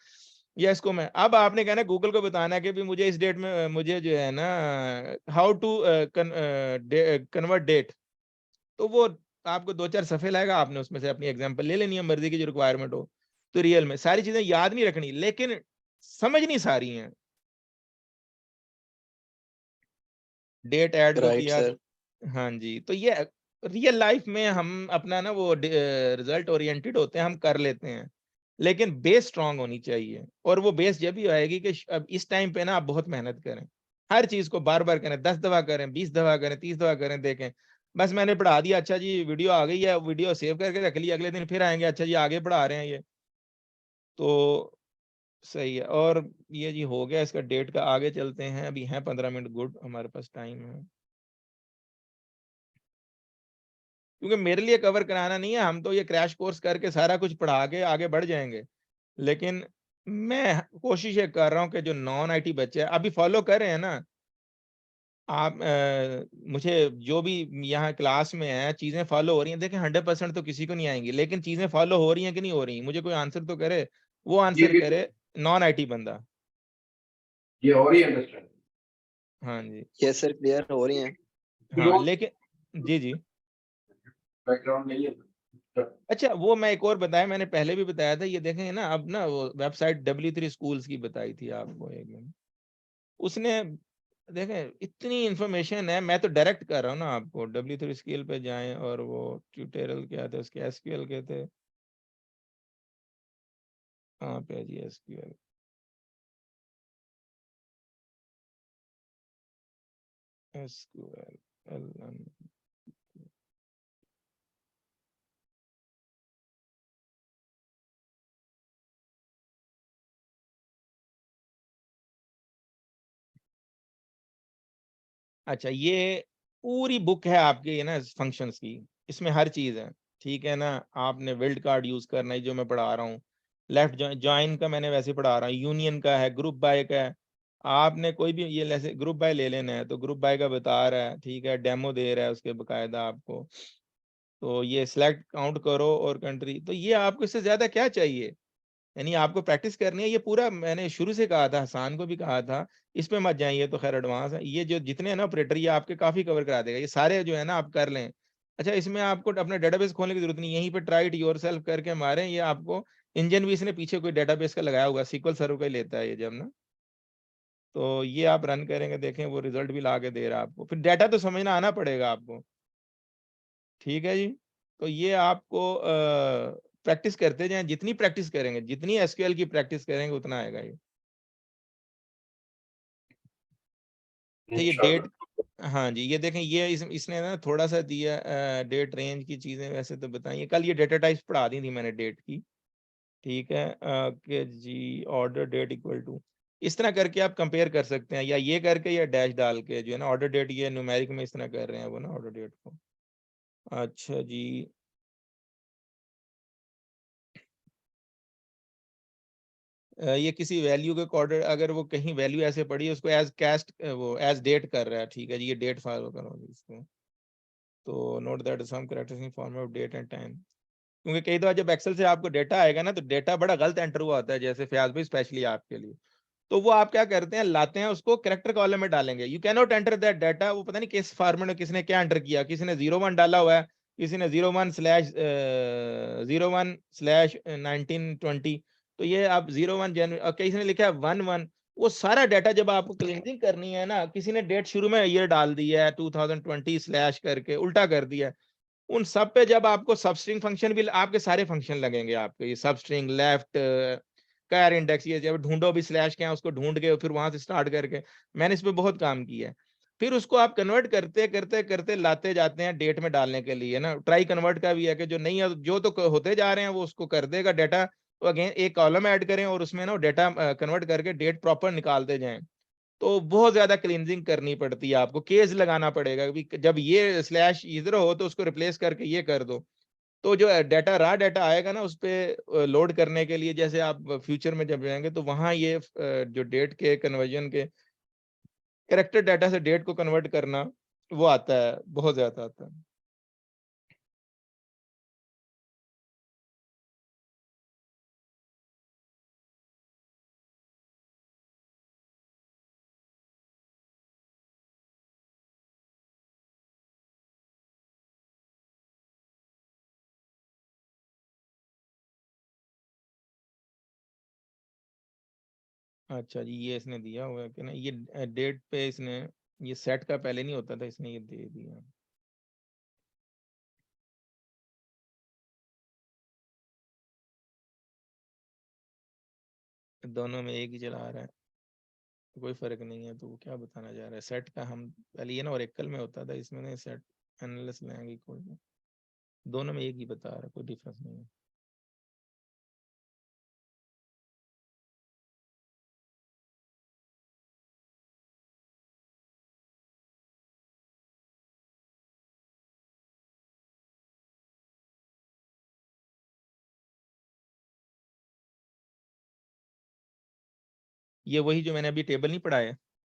या इसको मैं, अब आपने कहना गूगल को बताना है कि भी मुझे इस डेट में, मुझे जो है ना, हाउ टू कन्वर्ट डेट, तो वो आपको 2-4 सफे लाएगा, आपने उसमें से अपनी एग्जांपल ले लेनी है मर्जी की जो रिक्वायरमेंट हो। तो रियल में सारी चीजें याद नहीं रखनी, लेकिन समझनी सारी हैं। डेट ऐड को राइट किया। सर। हाँ जी, तो ये रियल लाइफ में हम अपना ना वो रिजल्ट ओरिएंटेड होते हैं, हम कर लेते हैं, लेकिन बेस स्ट्रांग होनी चाहिए। और वो बेस जब भी आएगी कि अब इस टाइम पे ना आप बहुत मेहनत करें, हर चीज को बार बार करें, 10 दफा करें, 20 दफा करें, 30 दफा करें, देखें बस मैंने पढ़ा दिया, अच्छा जी वीडियो आ गई है, वीडियो सेव करके रख लिया, अगले दिन फिर आएंगे, अच्छा जी आगे पढ़ा रहे हैं ये, तो सही है। और ये जी हो गया इसका डेट का, आगे चलते हैं, अभी हैं 15 मिनट, गुड, हमारे पास टाइम है, क्योंकि मेरे लिए कवर कराना नहीं है, हम तो ये क्रैश कोर्स करके सारा कुछ पढ़ा के आगे बढ़ जाएंगे। लेकिन मैं कोशिश ये कर रहा हूँ कि जो नॉन IT बच्चे अभी फॉलो कर रहे हैं ना, आप मुझे जो भी यहाँ क्लास में है चीजें फॉलो हो रही हैं, देखें 100% तो किसी को नहीं आएंगी, लेकिन चीजें फॉलो हो रही हैं कि नहीं हो रही, मुझे कोई आंसर तो करे, वो आंसर करे नॉन IT बंदा। ये हो रही है अंडरस्टैंड। हाँ जी। यस सर, क्लियर हो रही हैं। हाँ लेकिन जी जी बैकग्राउंड नहीं है। अच्छा वो मैं एक और बताया, मैंने पहले भी बताया था, ये देखें ना अब ना, वो वेबसाइट W3 स्कूल्स की बताई थी आपको एक दिन, उसने देखें इतनी इंफॉर्मेशन है, मैं तो डायरेक्ट कर रहा हूँ ना आपको, W3 स्किल पे जाएं और वो ट्यूटोरियल क्या थे उसके, SQL के थे, कहाँ पे है जी SQL, LM। अच्छा ये पूरी बुक है आपकी, ये ना फंक्शंस की, इसमें हर चीज है, ठीक है ना। आपने विल्ड कार्ड यूज करना है जो मैं पढ़ा रहा हूँ, लेफ्ट ज्वाइन का मैंने वैसे पढ़ा रहा हूँ, यूनियन का है, ग्रुप बाय का है, आपने कोई भी ये जैसे ग्रुप बाय ले लेना है तो ग्रुप बाय का बता रहा है, ठीक है, डेमो दे रहा है उसके बकायदा आपको। तो ये सिलेक्ट काउंट करो और कंट्री, तो ये आपको इससे ज्यादा क्या चाहिए, यानी आपको प्रैक्टिस करनी है। ये पूरा मैंने शुरू से कहा था, हसान को भी कहा था, इस पे मत जाइए, तो खैर एडवांस है, ये जो जितने हैं ना ऑपरेटर, ये आपके काफी कवर करा देगा, ये सारे जो है ना आप कर लें। अच्छा इसमें आपको अपना डेटाबेस खोलने की जरूरत नहीं, यहीं पे ट्राई इट योरसेल्फ करके मारें, ये आपको इंजन भी इसने पीछे कोई डेटाबेस का लगाया होगा, SQL सर्वर का ही लेता है ये जब ना, तो ये आप रन करेंगे, देखें वो रिजल्ट भी ला के दे रहा है आपको, फिर डाटा तो समझना आना पड़ेगा आपको, ठीक है जी। तो ये आपको प्रैक्टिस करते जाएं, जितनी प्रैक्टिस करेंगे, जितनी SQL की प्रैक्टिस करेंगे उतना आएगा ये। तो ये डेट, हाँ जी ये देखें, ये इसने ना थोड़ा सा दिया डेट रेंज की चीजें वैसे तो बताइए, कल ये डेटा टाइप्स पढ़ा दी थी मैंने डेट की, ठीक है, कि जी ऑर्डर डेट इक्वल टू, इस तरह करके आप कंपेयर कर सकते हैं, या ये करके या डैश डाल के, जो है ना ऑर्डर डेट, ये न्यूमेरिक में इस तरह कर रहे हैं वो ना ऑर्डर डेट को। अच्छा जी, ये किसी वैल्यू के ऑर्डर, अगर वो कहीं वैल्यू ऐसे पड़ी है उसको एज कैस्ट, वो एज डेट कर रहा है, ठीक है जी, ये डेट फॉलो करो जी इसको। तो note that some characters in form of date and time, क्योंकि कई दफा जब एक्सेल से आपको डेटा आएगा ना, तो डेटा बड़ा गलत एंटर हुआ होता है, जैसे फयाज भाई स्पेशली आपके लिए, तो वो आप क्या करते हैं, लाते हैं उसको करेक्टर कॉलम में डालेंगे, you can not enter that data, वो पता नहीं किस फॉर्मेट में किसने क्या एंटर किया, किसी ने 01 डाला हुआ है, किसी ने 01/01/1920, तो ये आप 01 जनवरी, और किसी ने लिखा है 11, वो सारा डाटा जब आपको क्लीनिंग करनी है ना, किसी ने डेट शुरू में ईयर डाल दी है 2020 स्लैश करके उल्टा कर दिया है, उन सब पे जब आपको सबस्ट्रिंग फंक्शन भी, आपके सारे फंक्शन लगेंगे आपके, ये सबस्ट्रिंग लेफ्ट कैर इंडेक्स, ये जब ढूंढो भी स्लैश क्या है उसको ढूंढ के फिर वहां से स्टार्ट करके, मैंने इस पे बहुत काम किया है। फिर उसको आप कन्वर्ट करते करते करते लाते जाते हैं डेट में डालने के लिए ना, ट्राई कन्वर्ट का भी है कि जो नहीं है, जो तो होते जा रहे हैं वो उसको कर देगा डाटा, तो अगेन एक कॉलम ऐड करें और उसमें ना डाटा कन्वर्ट करके डेट प्रॉपर निकालते जाएं। तो बहुत ज्यादा क्लींजिंग करनी पड़ती है आपको, केस लगाना पड़ेगा, जब ये स्लैश इधर हो तो उसको रिप्लेस करके ये कर दो, तो जो डाटा रहा डाटा आएगा ना उस पे लोड करने के लिए, जैसे आप फ्यूचर में जब जाएंगे तो वहां ये जो डेट के कन्वर्जन के कैरेक्टर डाटा से डेट को कन्वर्ट करना, वो आता है, बहुत ज्यादा आता है। अच्छा जी, ये इसने दिया हुआ है कि ना, ये डेट पे इसने, ये सेट का पहले नहीं होता था, इसने ये दे दिया, दोनों में एक ही चला रहा है, तो कोई फर्क नहीं है, तो वो क्या बताना चाह रहा है, सेट का हम पहले ये ना ओरेकल में होता था, इसमें ना सेट एनालिस्ट लैंग्वेज कोड में, दोनों में एक ही बता रहा है, कोई डिफरेंस नहीं है। ये वही जो मैंने अभी टेबल नहीं पढ़ाया,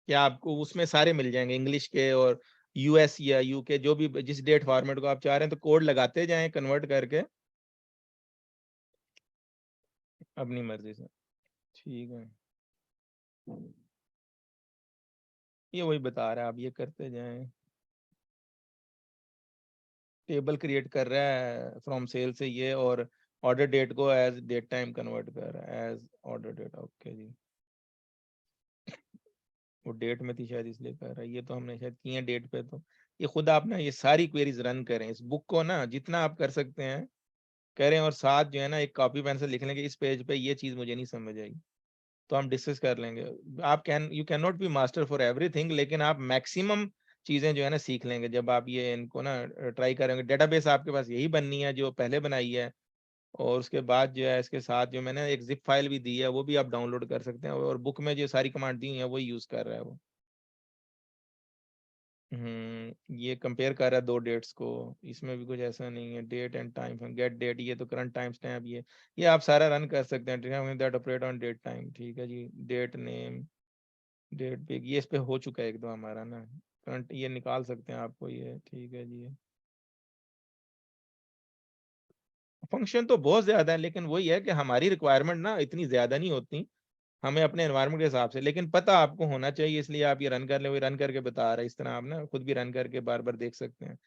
क्या आपको उसमें सारे मिल जाएंगे इंग्लिश के और US या UK, जो भी जिस डेट फॉर्मेट को आप चाह रहे हैं, तो कोड लगाते जाएं कन्वर्ट करके अपनी मर्जी से, ठीक है। ये वही बता रहा है, आप ये करते जाएं। टेबल क्रिएट कर रहा है फ्रॉम सेल से ये, और ऑर्डर डेट को एज डेट टाइम कन्वर्ट कर रहा है एज ऑर्डर डेट। ओके जी, वो डेट में थी शायद इसलिए कर रहा है। ये तो हमने शायद किए हैं डेट पे। तो ये खुद आप ना ये सारी क्वेरीज रन करें, इस बुक को ना जितना आप कर सकते हैं करें, और साथ जो है ना एक कॉपी पेन से लिख लेंगे इस पेज पे ये चीज मुझे नहीं समझ आई, तो हम डिस्कस कर लेंगे। आप you can not be master for everything, लेकिन आप मैक्सिमम चीजें जो है ना सीख लेंगे जब आप ये इनको ना ट्राई करेंगे। डेटाबेस आपके पास यही बननी है जो पहले बनाई है, और उसके बाद जो है इसके साथ जो मैंने एक जिप फाइल भी दी है वो भी आप डाउनलोड कर सकते हैं, और बुक में जो सारी कमांड दी है वही यूज कर रहा है वो। ये कंपेयर कर रहा है दो डेट्स को, इसमें भी कुछ ऐसा नहीं है। Date and time, get date, ये तो करंट टाइम स्टैम्प, ये आप सारा रन कर सकते हैं। That operate on date time, ठीक है जी। डेट नेम, डेट पे ये इस पे हो चुका है एक दो हमारा ना, करंट ये निकाल सकते हैं आपको ये, ठीक है जी। फंक्शन तो बहुत ज्यादा है, लेकिन वही है कि हमारी रिक्वायरमेंट ना इतनी ज्यादा नहीं होती, हमें अपने एनवायरनमेंट के हिसाब से, लेकिन पता आपको होना चाहिए, इसलिए आप ये रन कर ले। वही रन करके बता रहा है, इस तरह आप ना खुद भी रन करके बार बार देख सकते हैं।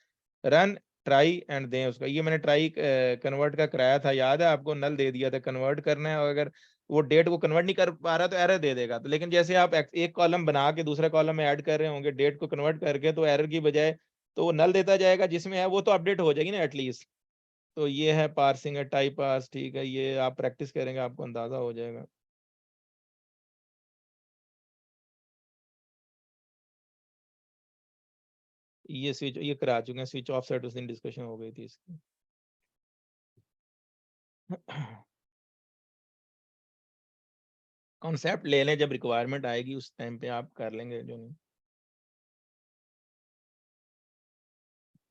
रन, ट्राई एंड दें उसका। ये मैंने ट्राई कन्वर्ट का कराया था, याद है आपको, नल दे दिया था, कन्वर्ट करना है, और अगर वो डेट को कन्वर्ट नहीं कर पा रहा तो एरर दे देगा। तो लेकिन जैसे आप एक कॉलम बना के दूसरे कॉलम में ऐड कर रहे होंगे डेट को कन्वर्ट करके, तो एरर की बजाय तो वो नल देता जाएगा, जिसमें है वो तो अपडेट हो जाएगी ना एटलीस्ट। तो ये है पार्सिंग है, टाइप पास, ठीक है। ये आप प्रैक्टिस करेंगे आपको अंदाजा हो जाएगा। ये स्विच ये करा चुके हैं, स्विच ऑफ सेट उस दिन डिस्कशन हो गई थी इसकी। कॉन्सेप्ट ले लें, जब रिक्वायरमेंट आएगी उस टाइम पे आप कर लेंगे, जो नहीं।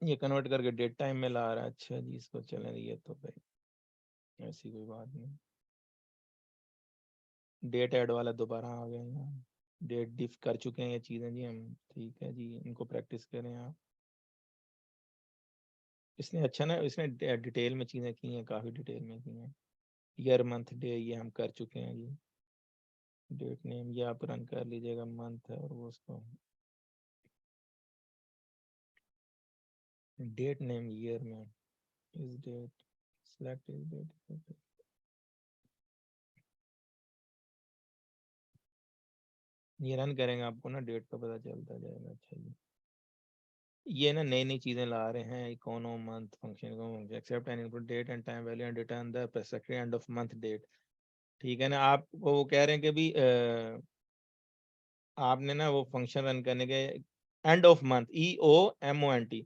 ये कन्वर्ट करके डेट टाइम में ला रहा है, अच्छा जी, इसको चलें, ये तो भाई ऐसी कोई बात नहीं। डेट ऐड वाला दोबारा आ गया यहाँ, डेट डिफ कर चुके हैं ये चीज़ें जी हम, ठीक है जी। इनको प्रैक्टिस करें आप। इसने अच्छा ना, इसने डिटेल में चीज़ें की हैं, काफ़ी डिटेल में की हैं। ईयर मंथ डे ये हम कर चुके हैं जी। डेट नेम ये आप रन कर लीजिएगा, मंथ है, और वो उसको डेट नेम ईयर में इस डेट, सेलेक्ट इस डेट। ये रन करेंगे आपको ना डेट का पता चलता जाएगा। अच्छा जी, ये ना नई नई चीजें ला रहे हैं, इकोनो मंथ फंक्शन को accept and input date and time value and return the prospective end of month date, ठीक है ना। आपको वो कह रहे हैं कि भी आपने ना वो फंक्शन रन करने के एंड ऑफ मंथ, EOMONT।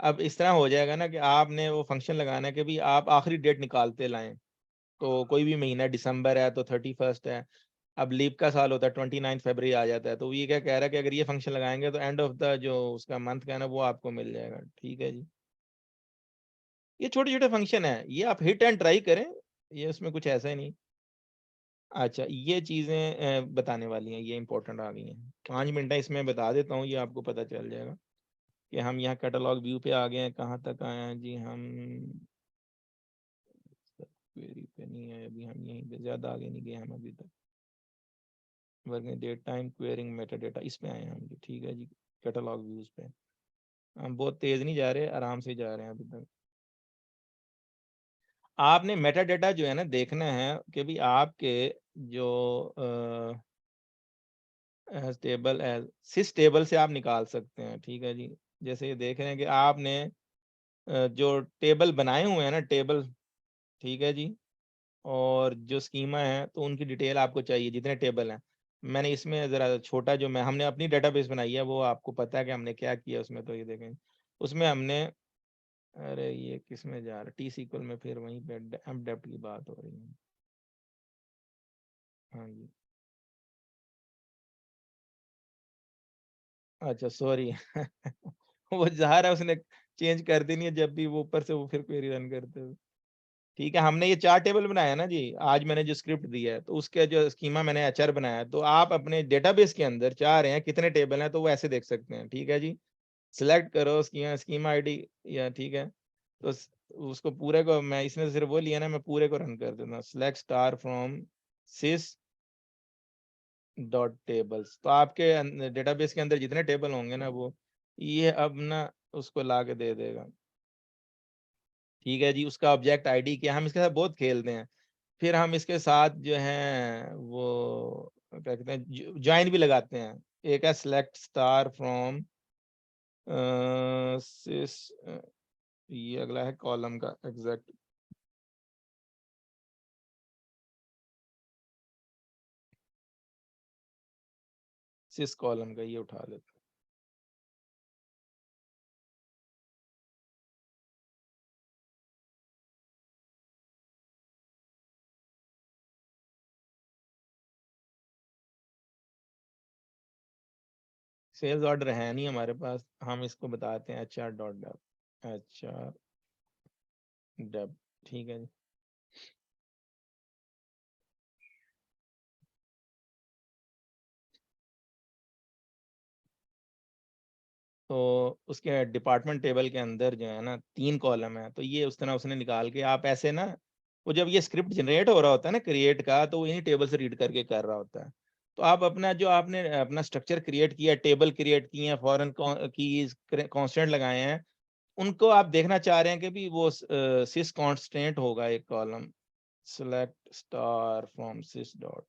अब इस तरह हो जाएगा ना कि आपने वो फंक्शन लगाना है कि भी आप आखिरी डेट निकालते लाएं। तो कोई भी महीना, दिसंबर है तो 31 है, अब लीप का साल होता है 29 फरवरी आ जाता है, तो ये क्या कह रहा है कि अगर ये फंक्शन लगाएंगे तो एंड ऑफ द जो उसका मंथ का है ना वो आपको मिल जाएगा, ठीक है जी। ये छोटे छोटे फंक्शन है, ये आप हिट एंड ट्राई करें, ये उसमें कुछ ऐसा ही नहीं। अच्छा, ये चीजें बताने वाली हैं, ये इंपॉर्टेंट आ गई हैं। 5 मिनट है, इसमें बता देता हूँ, ये आपको पता चल जाएगा कि हम यहाँ कैटलॉग व्यू पे आ गए हैं। कहाँ तक आए हैं जी हम, क्वेरी पे नहीं है अभी, हम यहीं पे ज्यादा आगे नहीं गए हम अभी तक। Working date time querying meta data, इस पे आए हैं हम जी, ठीक है जी। कैटलॉग व्यूज पे हम बहुत तेज नहीं जा रहे, आराम से जा रहे हैं अभी तक। आपने मेटा डेटा जो है ना देखना है कि भी आपके जो टेबल सिस टेबल से आप निकाल सकते हैं, ठीक है जी। जैसे ये देख रहे हैं कि आपने जो टेबल बनाए हुए हैं ना टेबल, ठीक है जी, और जो स्कीमा है तो उनकी डिटेल आपको चाहिए, जितने टेबल हैं। मैंने इसमें ज़रा छोटा जो मैं हमने अपनी डेटाबेस बनाई है वो आपको पता है कि हमने क्या किया उसमें, तो ये देखें उसमें हमने, अरे ये किस में जा रहा है, टी सीक्वल में, फिर वहीं पे एम डेप्ट की बात हो रही है। हाँ जी, अच्छा सॉरी वो जा रहा है, उसने चेंज कर दी नहीं है, जब भी वो ऊपर से वो फिर क्वेरी रन करते हुए। ठीक है, हमने ये 4 टेबल बनाया ना जी, आज मैंने जो स्क्रिप्ट दी है तो उसके जो स्कीमा मैंने एचआर बनाया है, तो आप अपने डेटाबेस के अंदर चाह रहे हैं कितने टेबल हैं तो वो ऐसे देख सकते हैं, ठीक है जी। सिलेक्ट करो स्कीमा आईडी, या ठीक है, तो उसको पूरे को मैं, इसने तो सिर्फ वो लिया ना, मैं पूरे को रन कर देता हूँ। Select star from sys dot tables, तो आपके डेटाबेस के अंदर जितने टेबल होंगे ना वो ये अब ना उसको ला के दे देगा। ठीक है जी, उसका ऑब्जेक्ट आईडी क्या, हम इसके साथ बहुत खेलते हैं। फिर हम इसके साथ जो है वो क्या कहते हैं ज्वाइन भी लगाते हैं। एक है सेलेक्ट स्टार फ्रॉम सिस, ये अगला है कॉलम का एग्जैक्ट, सिस कॉलम का, ये उठा लेते हैं। सेल्स ऑर्डर है नहीं हमारे पास, हम इसको बताते हैं HR dot dev, HR dev, ठीक है जी। तो उसके डिपार्टमेंट टेबल के अंदर जो है ना 3 कॉलम है, तो ये उस तरह उसने निकाल के, आप ऐसे ना, वो जब ये स्क्रिप्ट जनरेट हो रहा होता है ना क्रिएट का, तो वो इन्हीं टेबल से रीड करके कर रहा होता है। तो आप अपना जो आपने अपना स्ट्रक्चर क्रिएट किया, टेबल क्रिएट किए हैं, फॉरेन कीज कांस्टेंट लगाए हैं, उनको आप देखना चाह रहे हैं कि भी वो सिस कांस्टेंट होगा एक column, select star from sys dot,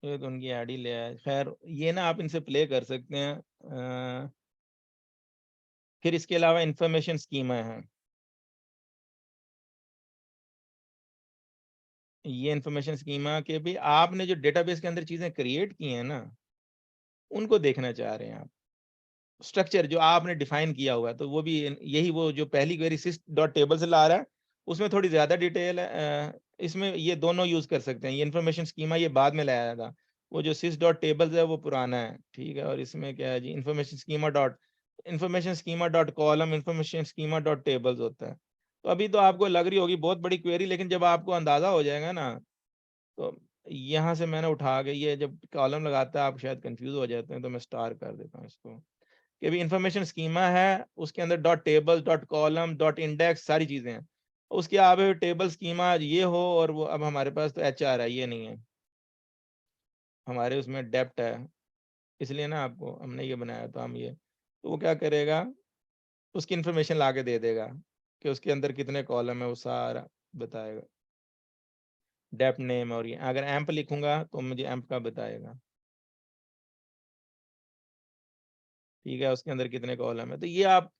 ये तो उनकी आईडी ले आए। खैर ये ना आप इनसे प्ले कर सकते हैं। फिर इसके अलावा इंफॉर्मेशन स्कीमा है, ये इंफॉर्मेशन स्कीमा के भी आपने जो डेटाबेस के अंदर चीजें क्रिएट की हैं ना, उनको देखना चाह रहे हैं आप, स्ट्रक्चर जो आपने डिफाइन किया हुआ है, तो वो भी यही, वो जो पहली क्वेरी सिस डॉट टेबल से ला रहा है, उसमें थोड़ी ज्यादा डिटेल है। इसमें ये दोनों यूज कर सकते हैं, ये इन्फॉर्मेशन स्कीमा ये बाद में लाया था, वो जो सिस डॉट टेबल्स है वो पुराना है, ठीक है। और इसमें क्या है जी, information schema dot column, information schema dot tables होता है। तो अभी तो आपको लग रही होगी बहुत बड़ी क्वेरी, लेकिन जब आपको अंदाजा हो जाएगा ना, तो यहाँ से मैंने उठा के, ये जब कॉलम लगाता है आप शायद कंफ्यूज हो जाते हैं, तो मैं स्टार कर देता हूँ इसको, कि भी इंफॉर्मेशन स्कीमा है, उसके अंदर dot table, dot column, dot index, सारी चीजें हैं। उसके आगे टेबल स्कीमा ये हो, और वो अब हमारे पास तो HR है, ये नहीं है हमारे, उसमें डेप्थ है, इसलिए ना आपको हमने ये बनाया, तो हम ये, तो वो क्या करेगा, उसकी इंफॉर्मेशन ला के दे देगा कि उसके अंदर कितने कॉलम है, वो सारा बताएगा, डेप्थ नेम, और ये अगर एम्प लिखूंगा तो मुझे एम्प का बताएगा, ठीक है, उसके अंदर कितने कॉलम है। तो ये आप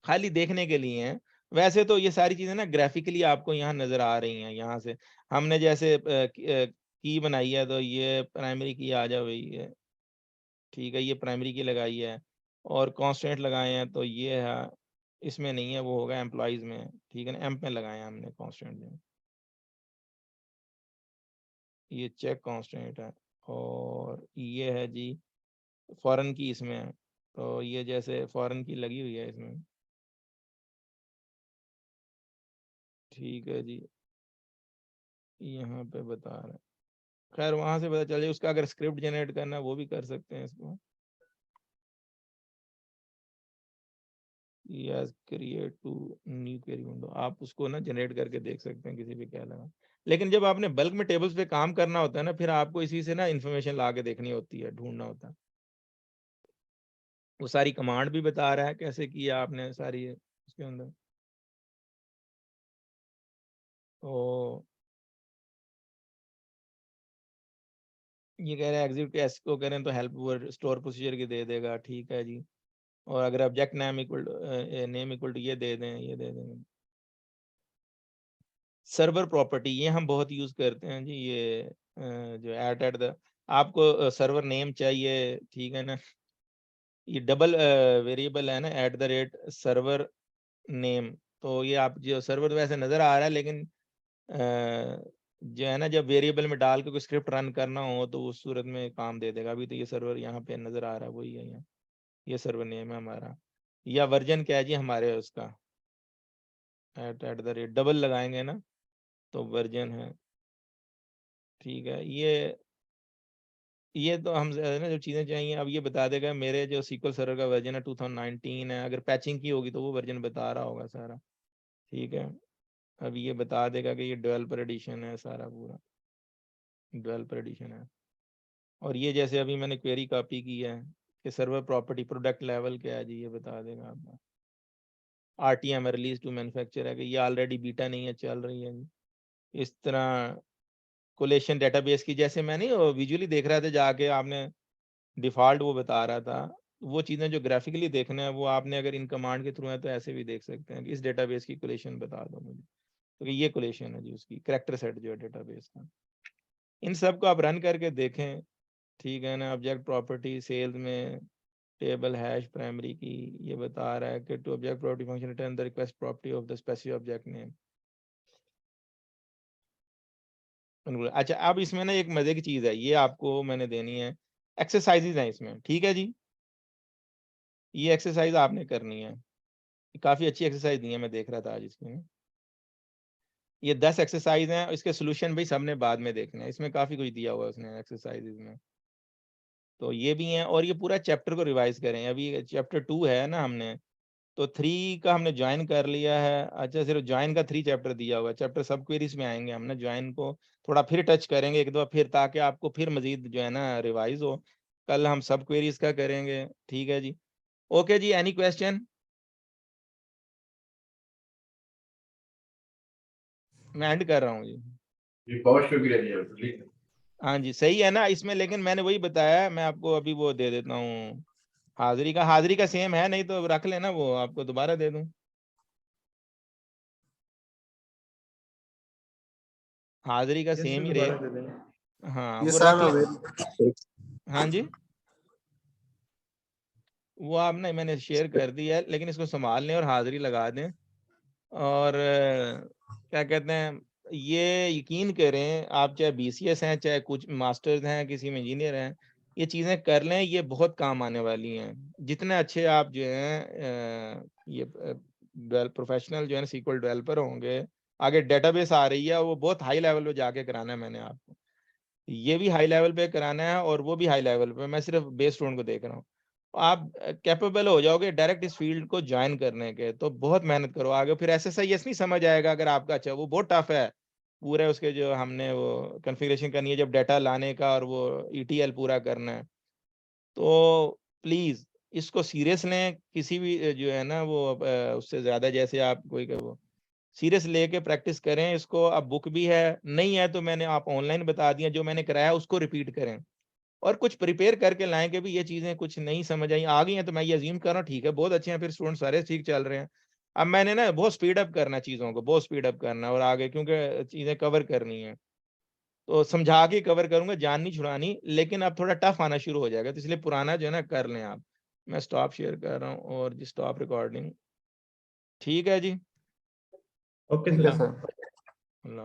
खाली देखने के लिए हैं। वैसे तो ये सारी चीजें ना ग्राफिकली आपको यहाँ नजर आ रही हैं। यहाँ से हमने जैसे की बनाई है, तो ये प्राइमरी की आ जा रही है, ठीक है, ये प्राइमरी की लगाई है, और कांस्टेंट लगाए हैं, तो ये है, इसमें नहीं है, वो होगा एम्प्लॉयज में, ठीक है ना, एम्प में लगाए हैं हमने कांस्टेंट में, ये चेक कांस्टेंट है। और ये है जी फॉरेन की, इसमें है, तो ये जैसे फॉरेन की लगी हुई है इसमें, ठीक है जी, यहाँ पे बता रहे हैं। खैर वहां से पता चल जाए, उसका अगर स्क्रिप्ट जनरेट करना है वो भी कर सकते हैं इसको, yes create to new query window, आप उसको ना जनरेट करके देख सकते हैं किसी भी क्या लगा। लेकिन जब आपने बल्क में टेबल्स पे काम करना होता है ना, फिर आपको इसी से ना इन्फॉर्मेशन ला के देखनी होती है, ढूंढना होता है। वो सारी कमांड भी बता रहा है कैसे किया आपने सारी उसके अंदर। तो ये कह रहे हैं एग्जीक्यूट एस को करें तो हेल्प वर्ड स्टोर प्रोसीजर की दे देगा, ठीक है जी। और अगर ऑब्जेक्ट नेम इक्वल टू ये दे दें, ये दे देंगे। सर्वर प्रॉपर्टी ये हम बहुत यूज करते हैं जी, ये जो एट द, आपको सर्वर नेम चाहिए, ठीक है ना, ये डबल वेरिएबल है ना, @ सर्वर नेम। तो ये आप जो सर्वर तो वैसे नजर आ रहा है, लेकिन जो है ना, जब वेरिएबल में डाल के कोई स्क्रिप्ट रन करना हो तो उस सूरत में काम दे देगा। अभी तो ये सर्वर यहाँ पे नजर आ रहा है, वही है यहाँ, ये सर्वर नेम है हमारा। या वर्जन क्या है जी हमारे उसका, @ डबल लगाएंगे ना, तो वर्जन है, ठीक है। ये ये तो हम ना जो चीज़ें चाहिए अब ये बता देगा। मेरे जो SQL सर्वर का वर्जन है 2019 है, अगर पैचिंग की होगी तो वो वर्जन बता रहा होगा सारा, ठीक है। अब ये बता देगा कि ये डेवलपर एडिशन है, सारा पूरा डेवलपर एडिशन है। और ये जैसे अभी मैंने क्वेरी कॉपी की है कि सर्वर प्रॉपर्टी प्रोडक्ट लेवल क्या है जी, ये बता देगा आपको। RTM रिलीज टू मैन्युफैक्चर है कि ये ऑलरेडी बीटा नहीं है, चल रही है जी। इस तरह कोलेशन डेटाबेस की, जैसे मैं नहीं विजुअली देख रहा था जाके, आपने डिफ़ॉल्ट वो बता रहा था, वो चीज़ें जो ग्राफिकली देखना है वो आपने अगर इन कमांड के थ्रू है तो ऐसे भी देख सकते हैं कि इस डेटाबेस की कोलेशन बता दो मुझे, तो ये कोलेशन है जी उसकी, करैक्टर सेट जो है डेटाबेस का। इन सब को आप रन करके देखें, ठीक है ना। ऑब्जेक्ट प्रॉपर्टी सेल्स में टेबल हैश प्राइमरी की ये बता रहा है कि to object property function return the request property of the specific object name. अच्छा, अब इसमें ना एक मजे की चीज है, ये आपको मैंने देनी है, एक्सरसाइजेज हैं इसमें, ठीक है जी। ये एक्सरसाइज आपने करनी है, काफी अच्छी एक्सरसाइज दी है, मैं देख रहा था आज इसमें। ये 10 एक्सरसाइज हैं, इसके सोल्यूशन भी सबने बाद में देखने हैं, इसमें काफी कुछ दिया हुआ है उसने एक्सरसाइजेज में, तो ये भी हैं। और ये पूरा चैप्टर को रिवाइज करें, अभी चैप्टर 2 है ना, हमने तो 3 का हमने ज्वाइन कर लिया है। अच्छा, सिर्फ ज्वाइन का 3 चैप्टर दिया हुआ है, चैप्टर सब क्वेरीज में आएंगे, हमने ज्वाइन को थोड़ा फिर टच करेंगे एक दो फिर, ताकि आपको फिर मजीद जो है ना रिवाइज हो। कल हम सब क्वेरीज का करेंगे, ठीक है जी। ओके जी, एनी क्वेश्चन? मैं एंड कर रहा हूँ जी। जी बहुत शुक्रिया जी आपका। हाँ जी, सही है ना इसमें, लेकिन मैंने वही बताया, मैं आपको अभी वो दे देता हूँ हाजिरी का सेम है, नहीं तो रख लेना, वो आपको दोबारा दे दूं। हाजिरी का Yes, सेम sir, ही दोबारा रहे। दे देना। हाँ ये वो सर रख ले। अवेलेबल हाँ जी, वो आप ना मैंने शेयर कर दिया है, लेकिन इसको संभाल लें और हाजिरी लगा दें। और क्या कहते हैं, ये यकीन करें, आप चाहे BCS हैं, चाहे कुछ मास्टर्स हैं, किसी में इंजीनियर हैं, ये चीज़ें कर लें, ये बहुत काम आने वाली हैं। जितने अच्छे आप जो हैं ये प्रोफेशनल जो है SQL डेवलपर होंगे, आगे डेटाबेस आ रही है, वो बहुत हाई लेवल पे जाके कराना है मैंने आपको। ये भी हाई लेवल पे कराना है और वो भी हाई लेवल पे, मैं सिर्फ बेस स्टूडेंट को देख रहा हूँ। आप कैपेबल हो जाओगे डायरेक्ट इस फील्ड को ज्वाइन करने के, तो बहुत मेहनत करो आगे, फिर SSIS नहीं समझ आएगा अगर आपका अच्छा, वो बहुत टफ है। पूरे उसके जो हमने वो कॉन्फ़िगरेशन करनी है जब डाटा लाने का, और वो ETL पूरा करना है, तो प्लीज़ इसको सीरियस लें। किसी भी जो है ना वो उससे ज़्यादा, जैसे आप कोई का वो सीरियस लेके प्रैक्टिस करें इसको। अब बुक भी है, नहीं है तो मैंने आप ऑनलाइन बता दिया, जो मैंने कराया उसको रिपीट करें, और कुछ प्रिपेयर करके लाएँ कि भी ये चीज़ें कुछ नहीं समझ आई, आ गई हैं तो मैं ये अज़्यूम कर रहा हूँ ठीक है, बहुत अच्छे हैं, फिर स्टूडेंट सारे ठीक चल रहे हैं। अब मैंने ना बहुत स्पीड अप करना है चीज़ों को, बहुत स्पीड अप करना है और आगे क्योंकि चीज़ें कवर करनी है, तो समझा के कवर करूँगा, जान नहीं छुड़ानी, लेकिन अब थोड़ा टफ आना शुरू हो जाएगा, तो इसलिए पुराना जो है ना कर लें आप। मैं स्टॉप शेयर कर रहा हूँ और जी स्टॉप रिकॉर्डिंग, ठीक है जी। Okay, ठीक है sir. सर। अल्लाह